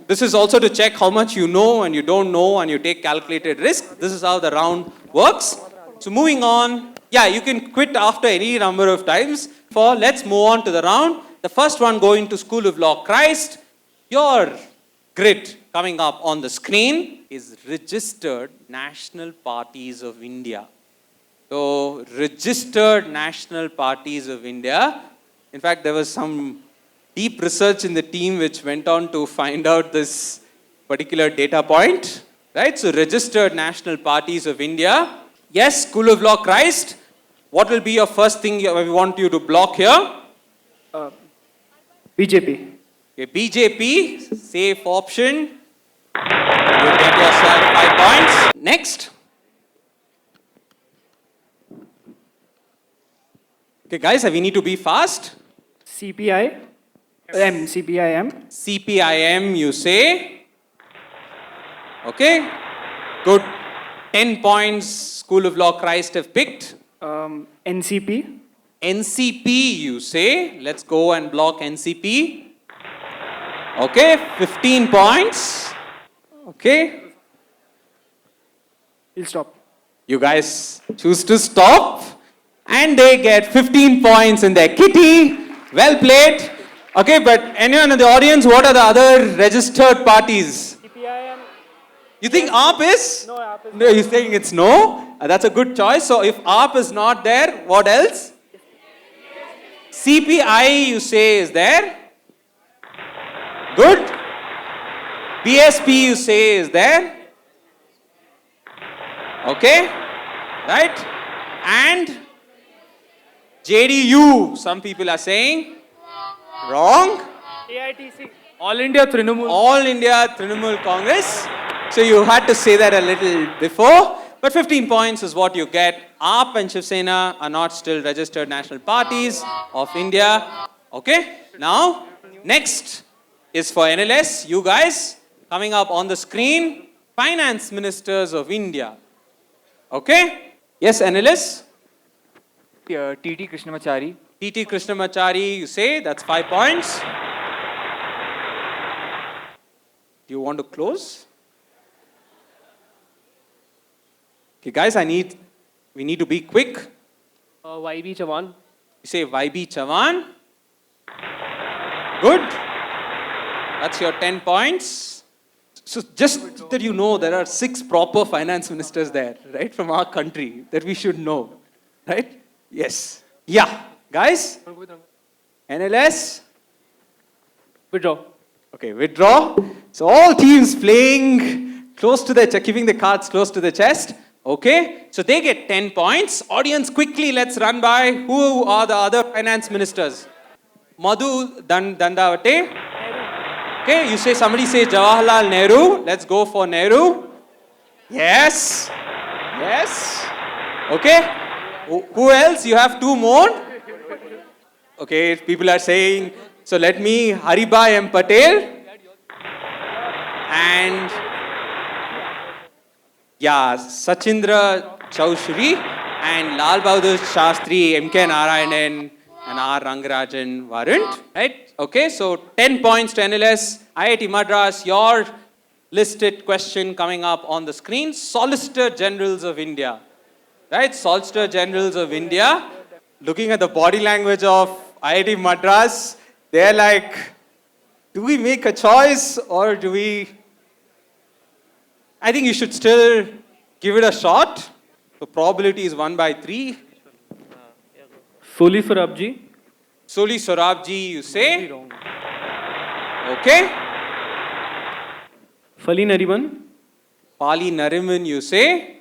this is also to check how much you know and you don't know and you take calculated risk. This is how the round works. So moving on. Yeah, you can quit after any number of times. Let's move on to the round. The first one going to School of Law Christ. Your grid coming up on the screen is Registered National Parties of India. So, Registered National Parties of India. In fact, there was some deep research in the team which went on to find out this particular data point. Right? So, Registered National Parties of India. Yes, School of Law Christ. What will be your first thing we want you to block here? BJP. Okay, BJP, safe option. You get yourself 5 points. Next. Okay, guys, we need to be fast. CPIM. CPIM, you say. Okay, good. 10 points, School of Law Christ have picked. NCP. NCP, you say. Let's go and block NCP. Okay, 15 points. Okay. We'll stop. You guys choose to stop. And they get 15 points in their kitty. Well played. Okay, but anyone in the audience, what are the other registered parties? You think ARP is? No, ARP is. No, you're saying it's no? That's a good choice. So if ARP is not there, what else? CPI, you say, is there? Good. BSP, you say, is there? Okay. Right? And JDU, some people are saying. Wrong. AITC. All India Trinamool. All India Trinamool Congress. So you had to say that a little before. But 15 points is what you get. AAP and Shiv Sena are not still registered national parties of India. Okay. Now, next is for NLS. You guys, coming up on the screen, Finance Ministers of India. Okay. Yes, NLS? TT Krishnamachari. TT Krishnamachari, you say, that's 5 points. Do you want to close? Okay, guys, we need to be quick. YB Chavan. You say YB Chavan. Good. That's your 10 points. So just that you know, there are 6 proper finance ministers there, right, from our country that we should know, right? Yes. Yeah. Guys? NLS? Withdraw. Okay, withdraw. So all teams playing close to their chest, keeping the cards close to the chest. Okay, so they get 10 points. Audience, quickly, let's run by. Who are the other finance ministers? Madhu Dandavate. Okay, you say, somebody says Jawaharlal Nehru. Let's go for Nehru. Yes. Yes. Okay. Who else? You have 2 more. Okay, people are saying, so let me Haribai M. Patel. And yeah, Sachindra Chowshuri and Lal Bahadur Shastri, M.K. Narayanan and R. Rangarajan weren't. Right? Okay, so 10 points to NLS. IIT Madras, your listed question coming up on the screen. Solicitor Generals of India. Right? Solicitor Generals of India. Looking at the body language of IIT Madras, they're like, do we make a choice or do we... I think you should still give it a shot. So probability is 1 by 3. Soli Sorabji. Soli Sorabji, you say? Okay. Fali Nariman. Pali Nariman, you say?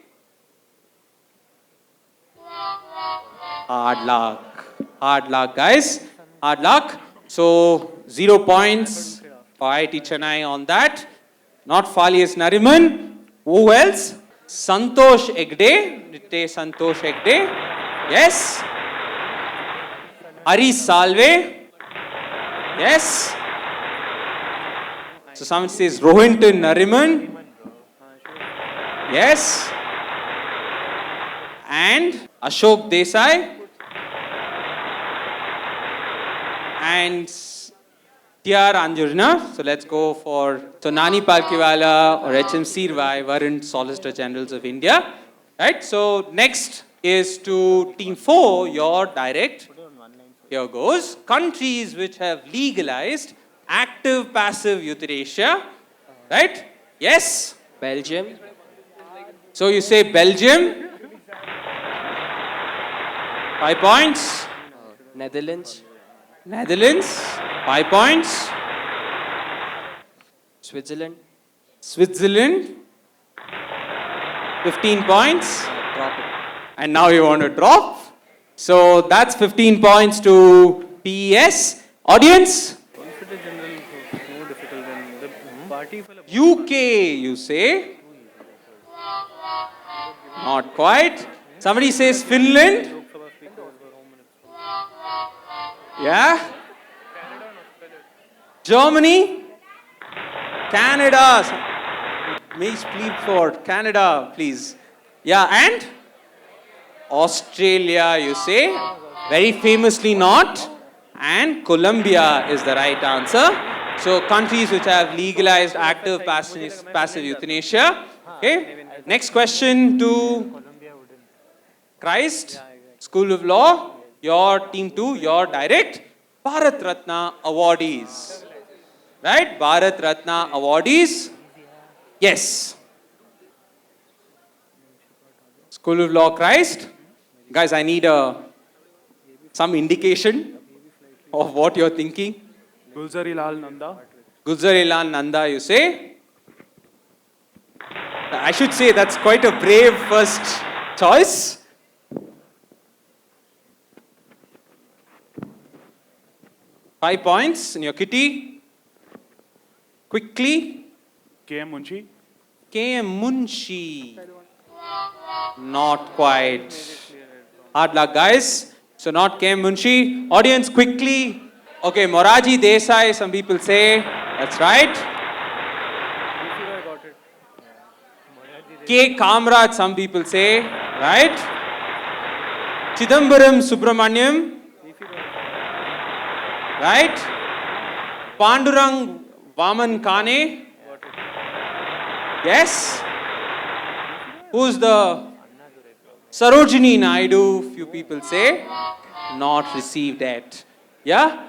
Hard luck. Hard luck, guys. Hard luck. So, 0 points for IIT Chennai on that. Not Falius Nariman. Who else? Santosh Egde. Nite Santosh Egde. Yes. Hari Salve. Yes. So someone says Rohinton Nariman. Yes. And Ashok Desai. And TR Anjurna. So let's go for, so Nani Palkiwala or HM Sirvai weren't Solicitor Generals of India. Right? So next is to Team 4, your direct. Here goes. Countries which have legalized active passive euthanasia. Right? Yes? Belgium. So you say Belgium. 5 points. Netherlands. Netherlands. 5 points. Switzerland. Switzerland. 15 points. Drop it. And now you want to drop. So that's 15 points to PES. Audience? UK, you say? Not quite. Somebody says Finland. Yeah? Germany? Canada. Please plead for Canada, please. Yeah, and? Australia, you say? Very famously not. And Colombia is the right answer. So countries which have legalized active passive euthanasia. Okay. Next question to Christ, School of Law, your team 2, your direct. Bharat Ratna awardees. Right? Bharat Ratna awardees. Yes. School of Law, Christ. Guys, I need some indication of what you're thinking. Gulzari Lal Nanda. Gulzari Lal Nanda, you say? I should say that's quite a brave first choice. Five points in your kitty. Quickly. KM Munshi. KM Munshi. Not quite. Hard luck, guys. So not KM Munshi. Audience, quickly. Okay, Moraji Desai, some people say. That's right. K. Kamraj, some people say. Right. Chidambaram Subramaniam. Right. Pandurang Vaman Kane. Yes. Who's the Sarojini Naidu, few people say. Not received yet. Yeah?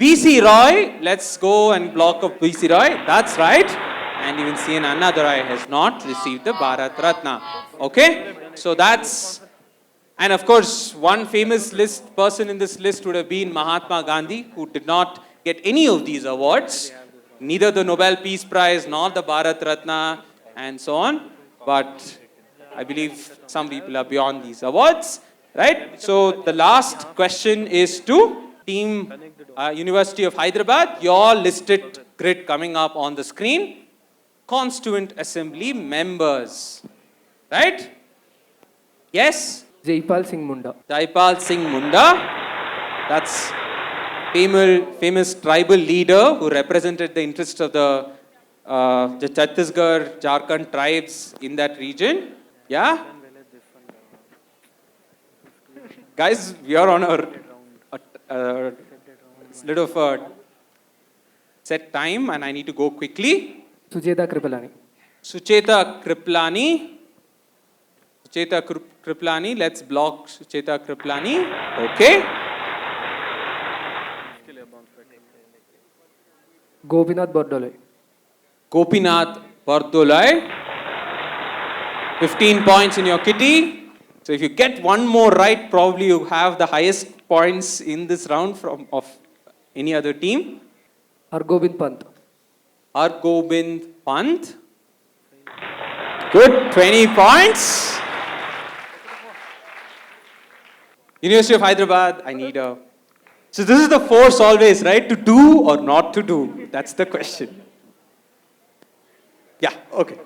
BC Roy, let's go and block up BC Roy. That's right. And even CN Annadurai has not received the Bharat Ratna. Okay? So that's, and of course, one famous person in this list would have been Mahatma Gandhi, who did not get any of these awards. Neither the Nobel Peace Prize nor the Bharat Ratna and so on. But I believe some people are beyond these awards. Right? So the last question is to Team University of Hyderabad. Your listed grid coming up on the screen. Constituent Assembly members. Right? Yes? Jaipal Singh Munda. Jaipal Singh Munda. That's famous tribal leader who represented the interests of the Chhattisgarh, Jharkhand tribes in that region. Yeah? Guys, we are on a little of a set time and I need to go quickly. Sucheta Kripalani. Sucheta Kripalani. Sucheta Kripalani. Let's block Sucheta Kripalani. Okay. Gopinath Bordolai. Gopinath Bordolai. 15 points in your kitty. So if you get one more right, probably you have the highest points in this round of any other team. Hargobind Pant. Hargobind Pant. Good, 20 points. University of Hyderabad, I need a... So this is the force always, right? To do or not to do. That's the question. Yeah, okay.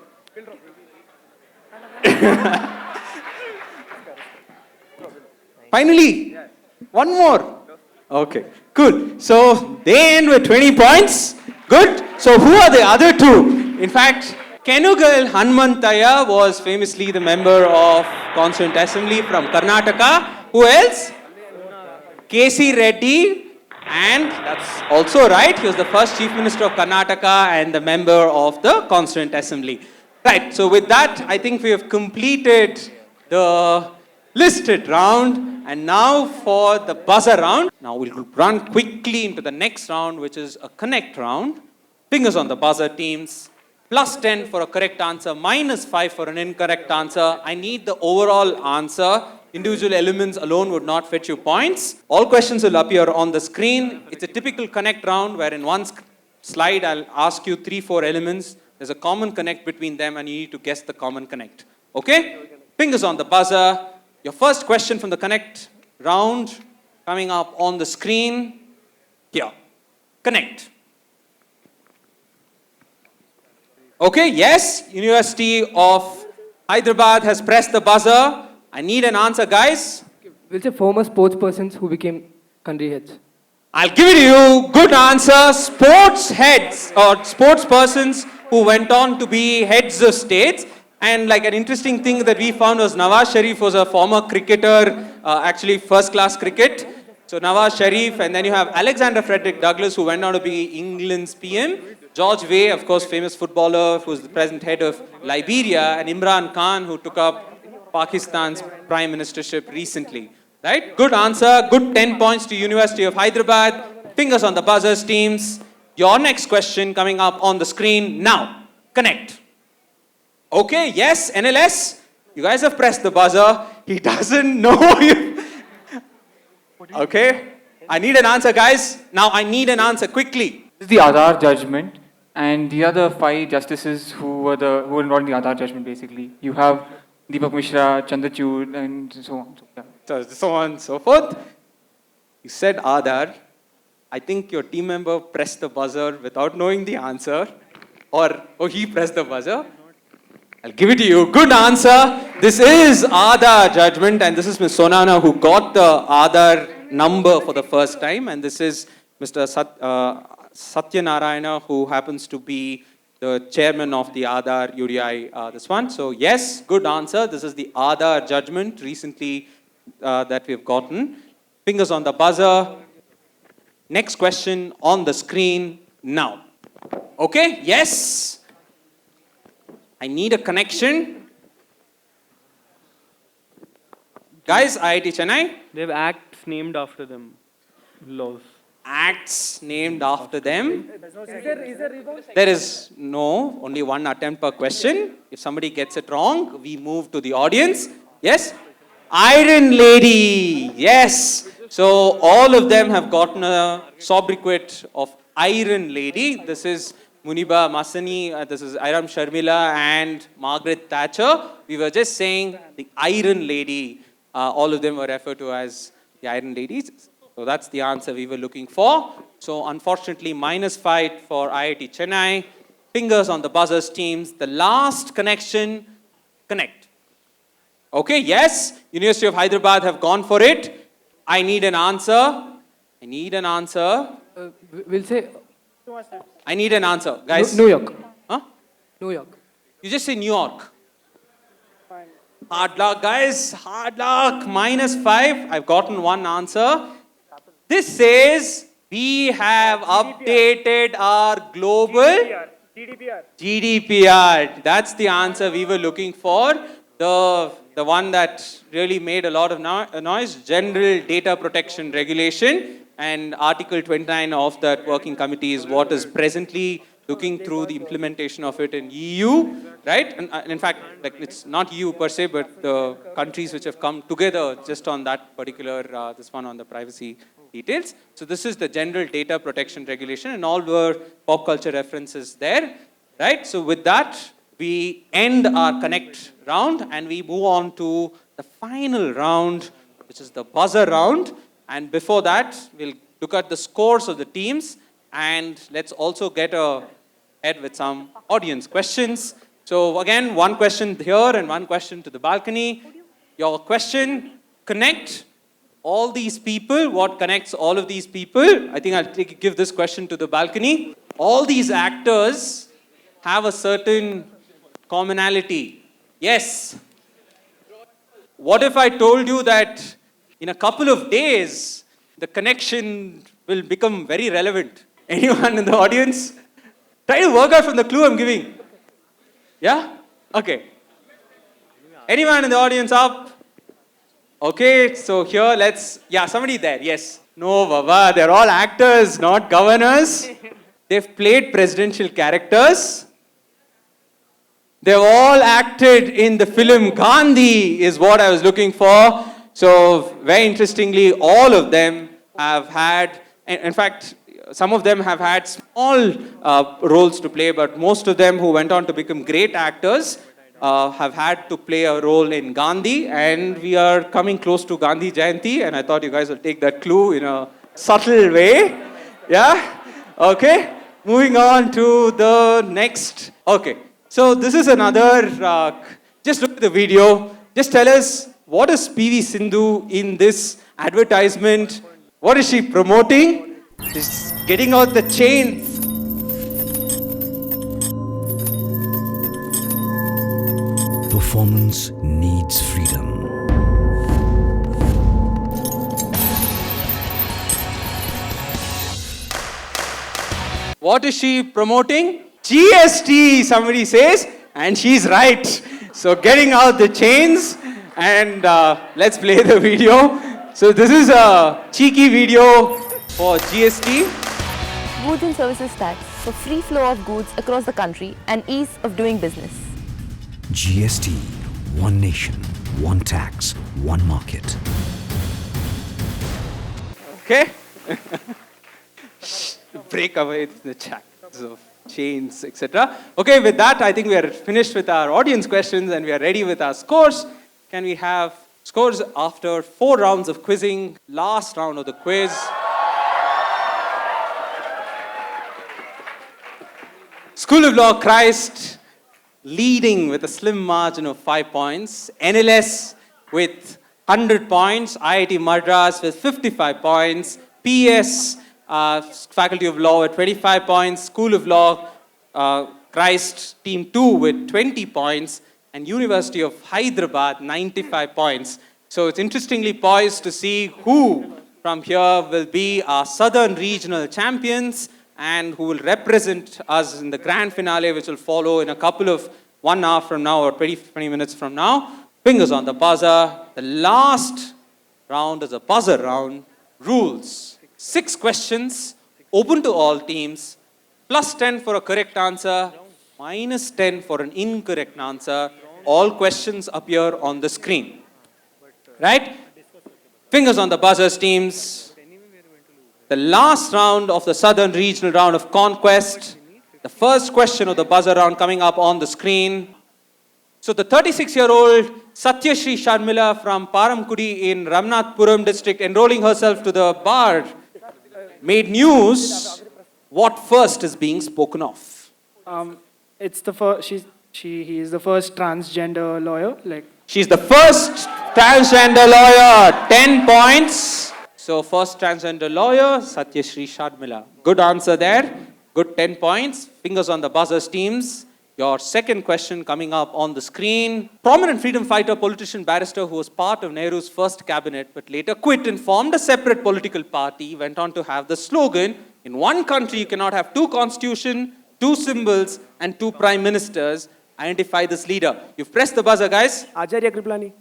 Finally, one more. Okay, cool. So they end with 20 points. Good. So who are the other two? In fact, Kenugal Hanmantaya was famously the member of Constituent Assembly from Karnataka. Who else? K.C. Reddy, and that's also right. He was the first Chief Minister of Karnataka and the member of the Constituent Assembly. Right, so with that, I think we have completed the listed round. And now for the buzzer round. Now we'll run quickly into the next round, which is a connect round. Fingers on the buzzer, teams. Plus 10 for a correct answer, minus 5 for an incorrect answer. I need the overall answer. Individual elements alone would not fetch you points. All questions will appear on the screen. It's a typical connect round where in one slide I'll ask you 3-4 elements. There's a common connect between them and you need to guess the common connect. Okay? Fingers on the buzzer. Your first question from the connect round coming up on the screen. Here. Connect. Okay, yes, University of Hyderabad has pressed the buzzer. I need an answer, guys. We'll say former sports persons who became country heads. I'll give it to you. Good answer. Sports heads or sports persons who went on to be heads of states. And like an interesting thing that we found was Nawaz Sharif was a former cricketer, actually first class cricket. So Nawaz Sharif, and then you have Alexander Frederick Douglass, who went on to be England's PM. George Weah, of course, famous footballer, who was the present head of Liberia, and Imran Khan, who took up Pakistan's prime ministership recently. Right? Good answer. Good 10 points to University of Hyderabad. Fingers on the buzzers, teams. Your next question coming up on the screen now. Connect. Okay, yes, NLS. You guys have pressed the buzzer. He doesn't know you. Okay. I need an answer, guys. Now I need an answer quickly. This is the Aadhaar judgment, and the other 5 justices who were involved in the Aadhaar judgment, basically. You have Deepak Mishra, Chandrachud, and so on. So on and so forth. You said Aadhaar. I think your team member pressed the buzzer without knowing the answer. Or he pressed the buzzer. I'll give it to you. Good answer. This is Aadhaar judgment, and this is Ms. Sonana who got the Aadhaar number for the first time, and this is Mr. Satyanarayana, who happens to be the chairman of the Aadhaar UDI, this one. So yes, good answer. This is the Aadhaar judgment recently that we've gotten. Fingers on the buzzer. Next question on the screen now. Okay, yes. I need a connection. Guys, IIT Chennai. They have acts named after them. Laws. Acts named after them. There is no, only one attempt per question. If somebody gets it wrong, we move to the audience. Yes? Iron Lady. Yes. So all of them have gotten a sobriquet of Iron Lady. This is Muniba Masani, this is Iram Sharmila and Margaret Thatcher. We were just saying the Iron Lady. All of them were referred to as the Iron Ladies. So that's the answer we were looking for. So unfortunately, -5 for IIT Chennai. Fingers on the buzzers, teams. The last connection, connect. Okay, yes, University of Hyderabad have gone for it. I need an answer. I need an answer. We'll say... I need an answer, guys. New York. Huh? New York. You just say New York. Hard luck, guys. Hard luck. -5. I've gotten one answer. This says we have updated our global GDPR. That's the answer we were looking for. The one that really made a lot of noise, General Data Protection Regulation. And Article 29 of that working committee is what is presently looking through the implementation of it in EU, right? And in fact, like it's not EU per se, but the countries which have come together just on that particular, this one on the privacy details. So this is the general data protection regulation, and all were pop culture references there, right? So with that, we end our connect round and we move on to the final round, which is the buzzer round. And before that, we'll look at the scores of the teams, and let's also get ahead with some audience questions. So again, one question here and one question to the balcony. Your question, connect all these people. What connects all of these people? I think I'll give this question to the balcony. All these actors have a certain commonality. Yes. What if I told you that in a couple of days, the connection will become very relevant? Anyone in the audience? Try to work out from the clue I'm giving. Yeah? Okay. Anyone in the audience up? Okay, so here somebody there, yes. No, Baba, they're all actors, not governors. They've played presidential characters. They've all acted in the film Gandhi, is what I was looking for. So, very interestingly, all of them have had, in fact, some of them have had small roles to play, but most of them who went on to become great actors have had to play a role in Gandhi, and we are coming close to Gandhi Jayanti, and I thought you guys will take that clue in a subtle way. Yeah? Okay. Moving on to the next. Okay. So this is another, just look at the video. Just tell us, what is PV Sindhu in this advertisement? What is she promoting? She's getting out the chain. Performance needs freedom. What is she promoting? GST, somebody says, and she's right. So getting out the chains, and let's play the video. So this is a cheeky video for GST. Goods and services tax for free flow of goods across the country and ease of doing business. GST, one nation, one tax, one market. Okay? Break away the chat of chains, etc. Okay, with that, I think we are finished with our audience questions and we are ready with our scores. Can we have scores after 4 rounds of quizzing? Last round of the quiz. School of Law Christ leading with a slim margin of 5 points. NLS with 100 points. IIT Madras with 55 points. PES Faculty of Law with 25 points. School of Law Christ Team 2 with 20 points. And University of Hyderabad 95 points. So it's interestingly poised to see who from here will be our Southern Regional Champions and who will represent us in the grand finale, which will follow in a couple of 1 hour from now or 20 minutes from now. Fingers on the buzzer. The last round is a buzzer round. Rules. 6 questions, open to all teams, plus 10 for a correct answer, minus 10 for an incorrect answer. All questions appear on the screen. Right? Fingers on the buzzers, teams. The last round of the Southern Regional round of ConQuest. The first question of the buzzer round coming up on the screen. So the 36-year-old Satyashri Sharmila from Paramkudi in Ramnathpuram district enrolling herself to the bar made news. What first is being spoken of? It's the first. He is the first transgender lawyer. She's the first transgender lawyer. 10 points. So first transgender lawyer, Satyashri Sharmila. Good answer there. Good 10 points. Fingers on the buzzers, teams. Your second question coming up on the screen. Prominent freedom fighter, politician, barrister who was part of Nehru's first cabinet but later quit and formed a separate political party, went on to have the slogan, in one country you cannot have 2 constitutions, 2 symbols and 2 prime ministers. Identify this leader. You've pressed the buzzer, guys. Acharya Kriplani.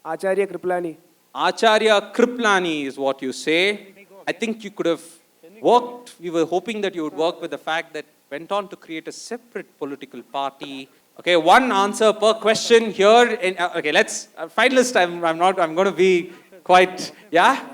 Acharya Kriplani. Acharya Kriplani is what you say. I think you could have worked. We were hoping that you would work with the fact that went on to create a separate political party. Okay, one answer per question here. Okay, let's, finalist, I'm going to be quite, yeah?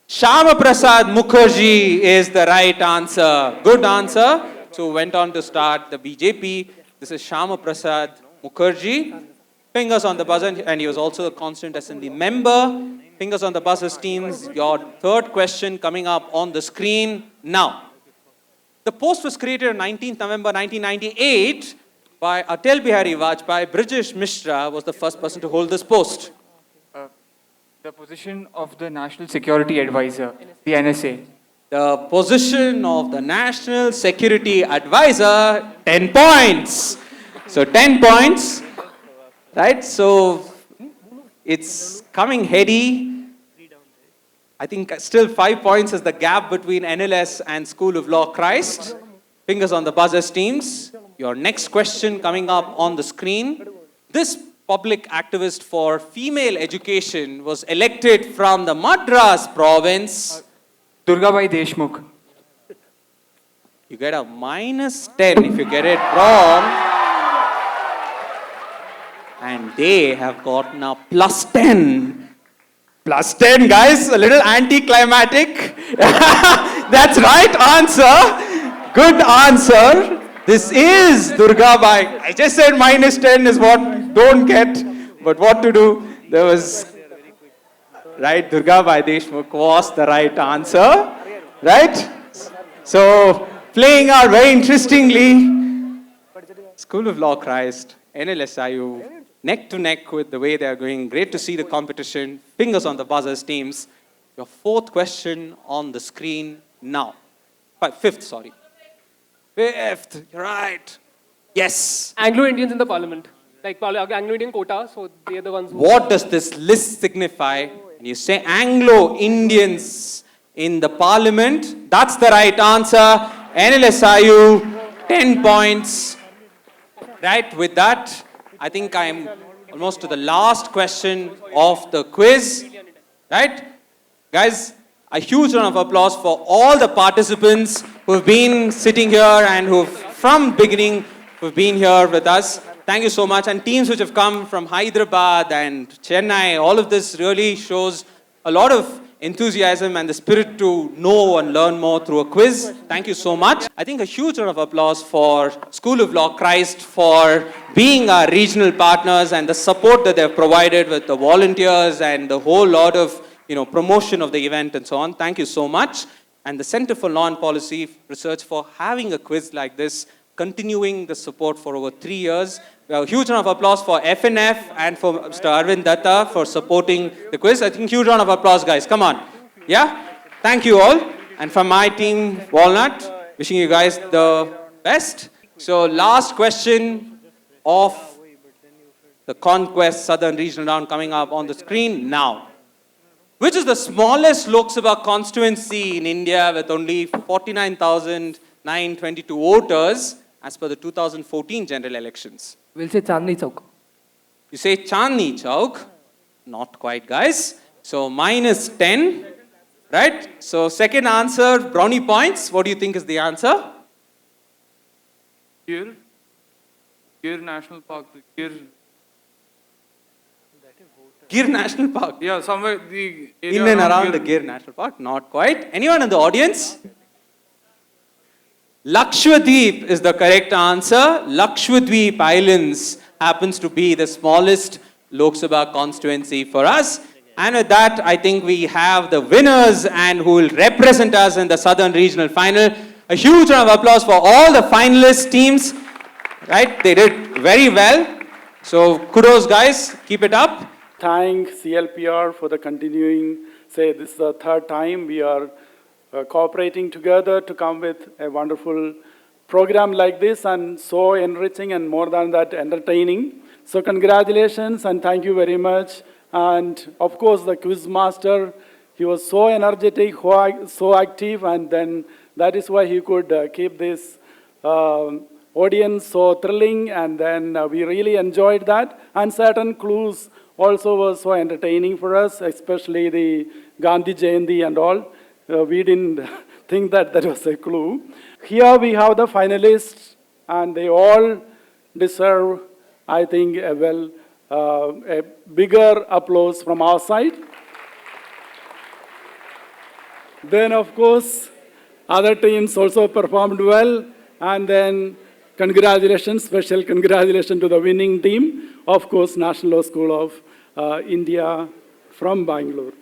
Shyama Prasad Mukherjee is the right answer. Good answer. So went on to start the BJP. This is Shyama Prasad Mukherjee. Fingers on the buzzer, and he was also a constant assembly member. Fingers on the buzzer, teams. Your third question coming up on the screen now. The post was created on 19th November 1998 by Atal Bihari Vajpayee. Brijesh Mishra was the first person to hold this post. The position of the National Security Advisor, the NSA. The position of the National Security Advisor, 10 points. So 10 points, right? So it's coming heady. I think still 5 points is the gap between NLS and School of Law Christ. Fingers on the buzzer, teams. Your next question coming up on the screen. This public activist for female education was elected from the Madras province. Durgabai Deshmukh. You get a -10 if you get it wrong. And they have gotten a +10. +10, guys, a little anticlimactic. That's right answer. Good answer. This is Durgabai. I just said -10 is what don't get, but what to do? There was, right, Durgabai Deshmukh was the right answer, right? So, playing out very interestingly, School of Law Christ, NLSIU, neck to neck with the way they are going. Great to see the competition. Fingers on the buzzers, teams. Your fourth question on the screen now. Fifth, sorry. Fifth, you're right. Yes. Anglo-Indians in the parliament. Like Anglo-Indian quota, so they're the ones who... What does this list signify? When you say Anglo-Indians in the parliament, that's the right answer. NLSIU, 10 points. Right, with that, I think I'm almost to the last question of the quiz. Right? Guys, a huge round of applause for all the participants who have been sitting here and who've, from beginning, who've been here with us. Thank you so much. And teams which have come from Hyderabad and Chennai, all of this really shows a lot of enthusiasm and the spirit to know and learn more through a quiz. Thank you so much. I think a huge round of applause for School of Law Christ for being our regional partners and the support that they've provided with the volunteers and the whole lot of promotion of the event and so on. Thank you so much. And the Center for Law and Policy Research for having a quiz like this, continuing the support for over 3 years. A huge round of applause for FNF and for Mr. Arvind Datta for supporting the quiz. I think huge round of applause, guys. Come on. Yeah? Thank you all. And from my team, Walnut, wishing you guys the best. So last question of the ConQuest Southern Regional Round coming up on the screen now. Which is the smallest Lok Sabha constituency in India with only 49,922 voters as per the 2014 general elections? We'll say Chandni Chowk. You say Chandni Chowk? Not quite, guys. So -10, right? So second answer, brownie points. What do you think is the answer? Gir National Park. Gir National Park. Yeah, somewhere the area in and around the Gir National Park. Not quite. Anyone in the audience? Lakshadweep is the correct answer. Lakshadweep Islands happens to be the smallest Lok Sabha constituency for us. And with that, I think we have the winners and who will represent us in the Southern Regional Final. A huge round of applause for all the finalist teams. Right? They did very well. So kudos, guys. Keep it up. Thank CLPR for the continuing, this is the third time we are cooperating together to come with a wonderful program like this and so enriching and more than that entertaining. So congratulations and thank you very much. And of course the quiz master, he was so energetic, so active, and then that is why he could keep this audience so thrilling, and then we really enjoyed that. And certain clues also was so entertaining for us, especially the Gandhi Jayanti and all. We didn't think that that was a clue. Here we have the finalists, and they all deserve, I think, a bigger applause from our side. Then, of course, other teams also performed well, and then congratulations, special congratulations to the winning team, of course, National Law School of India from Bangalore.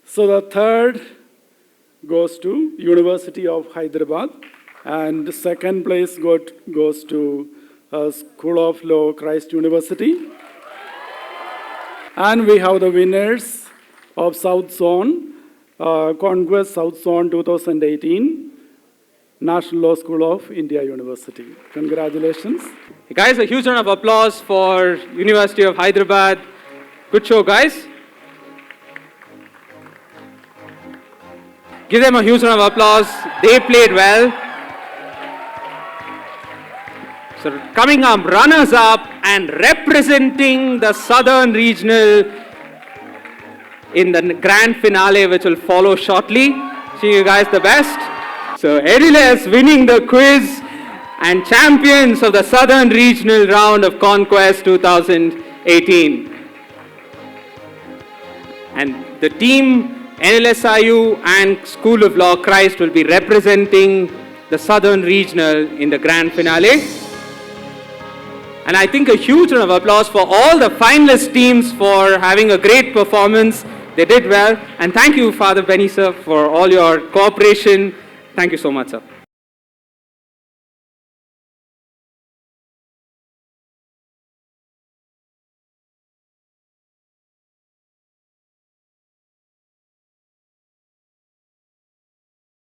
So the third goes to University of Hyderabad, and the second place goes to School of Law, Christ University. And we have the winners of South Zone, ConQuest South Zone 2018, National Law School of India University. Congratulations. Hey guys, a huge round of applause for University of Hyderabad. Good show, guys. Give them a huge round of applause. They played well. So coming up, runners up and representing the Southern Regional in the grand finale, which will follow shortly. See you guys the best. So NLS winning the quiz and champions of the Southern Regional round of ConQuest 2018. And the team NLSIU and School of Law Christ will be representing the Southern Regional in the grand finale. And I think a huge round of applause for all the finalist teams for having a great performance. They did well. And thank you, Father Benny, sir, for all your cooperation. Thank you so much, sir.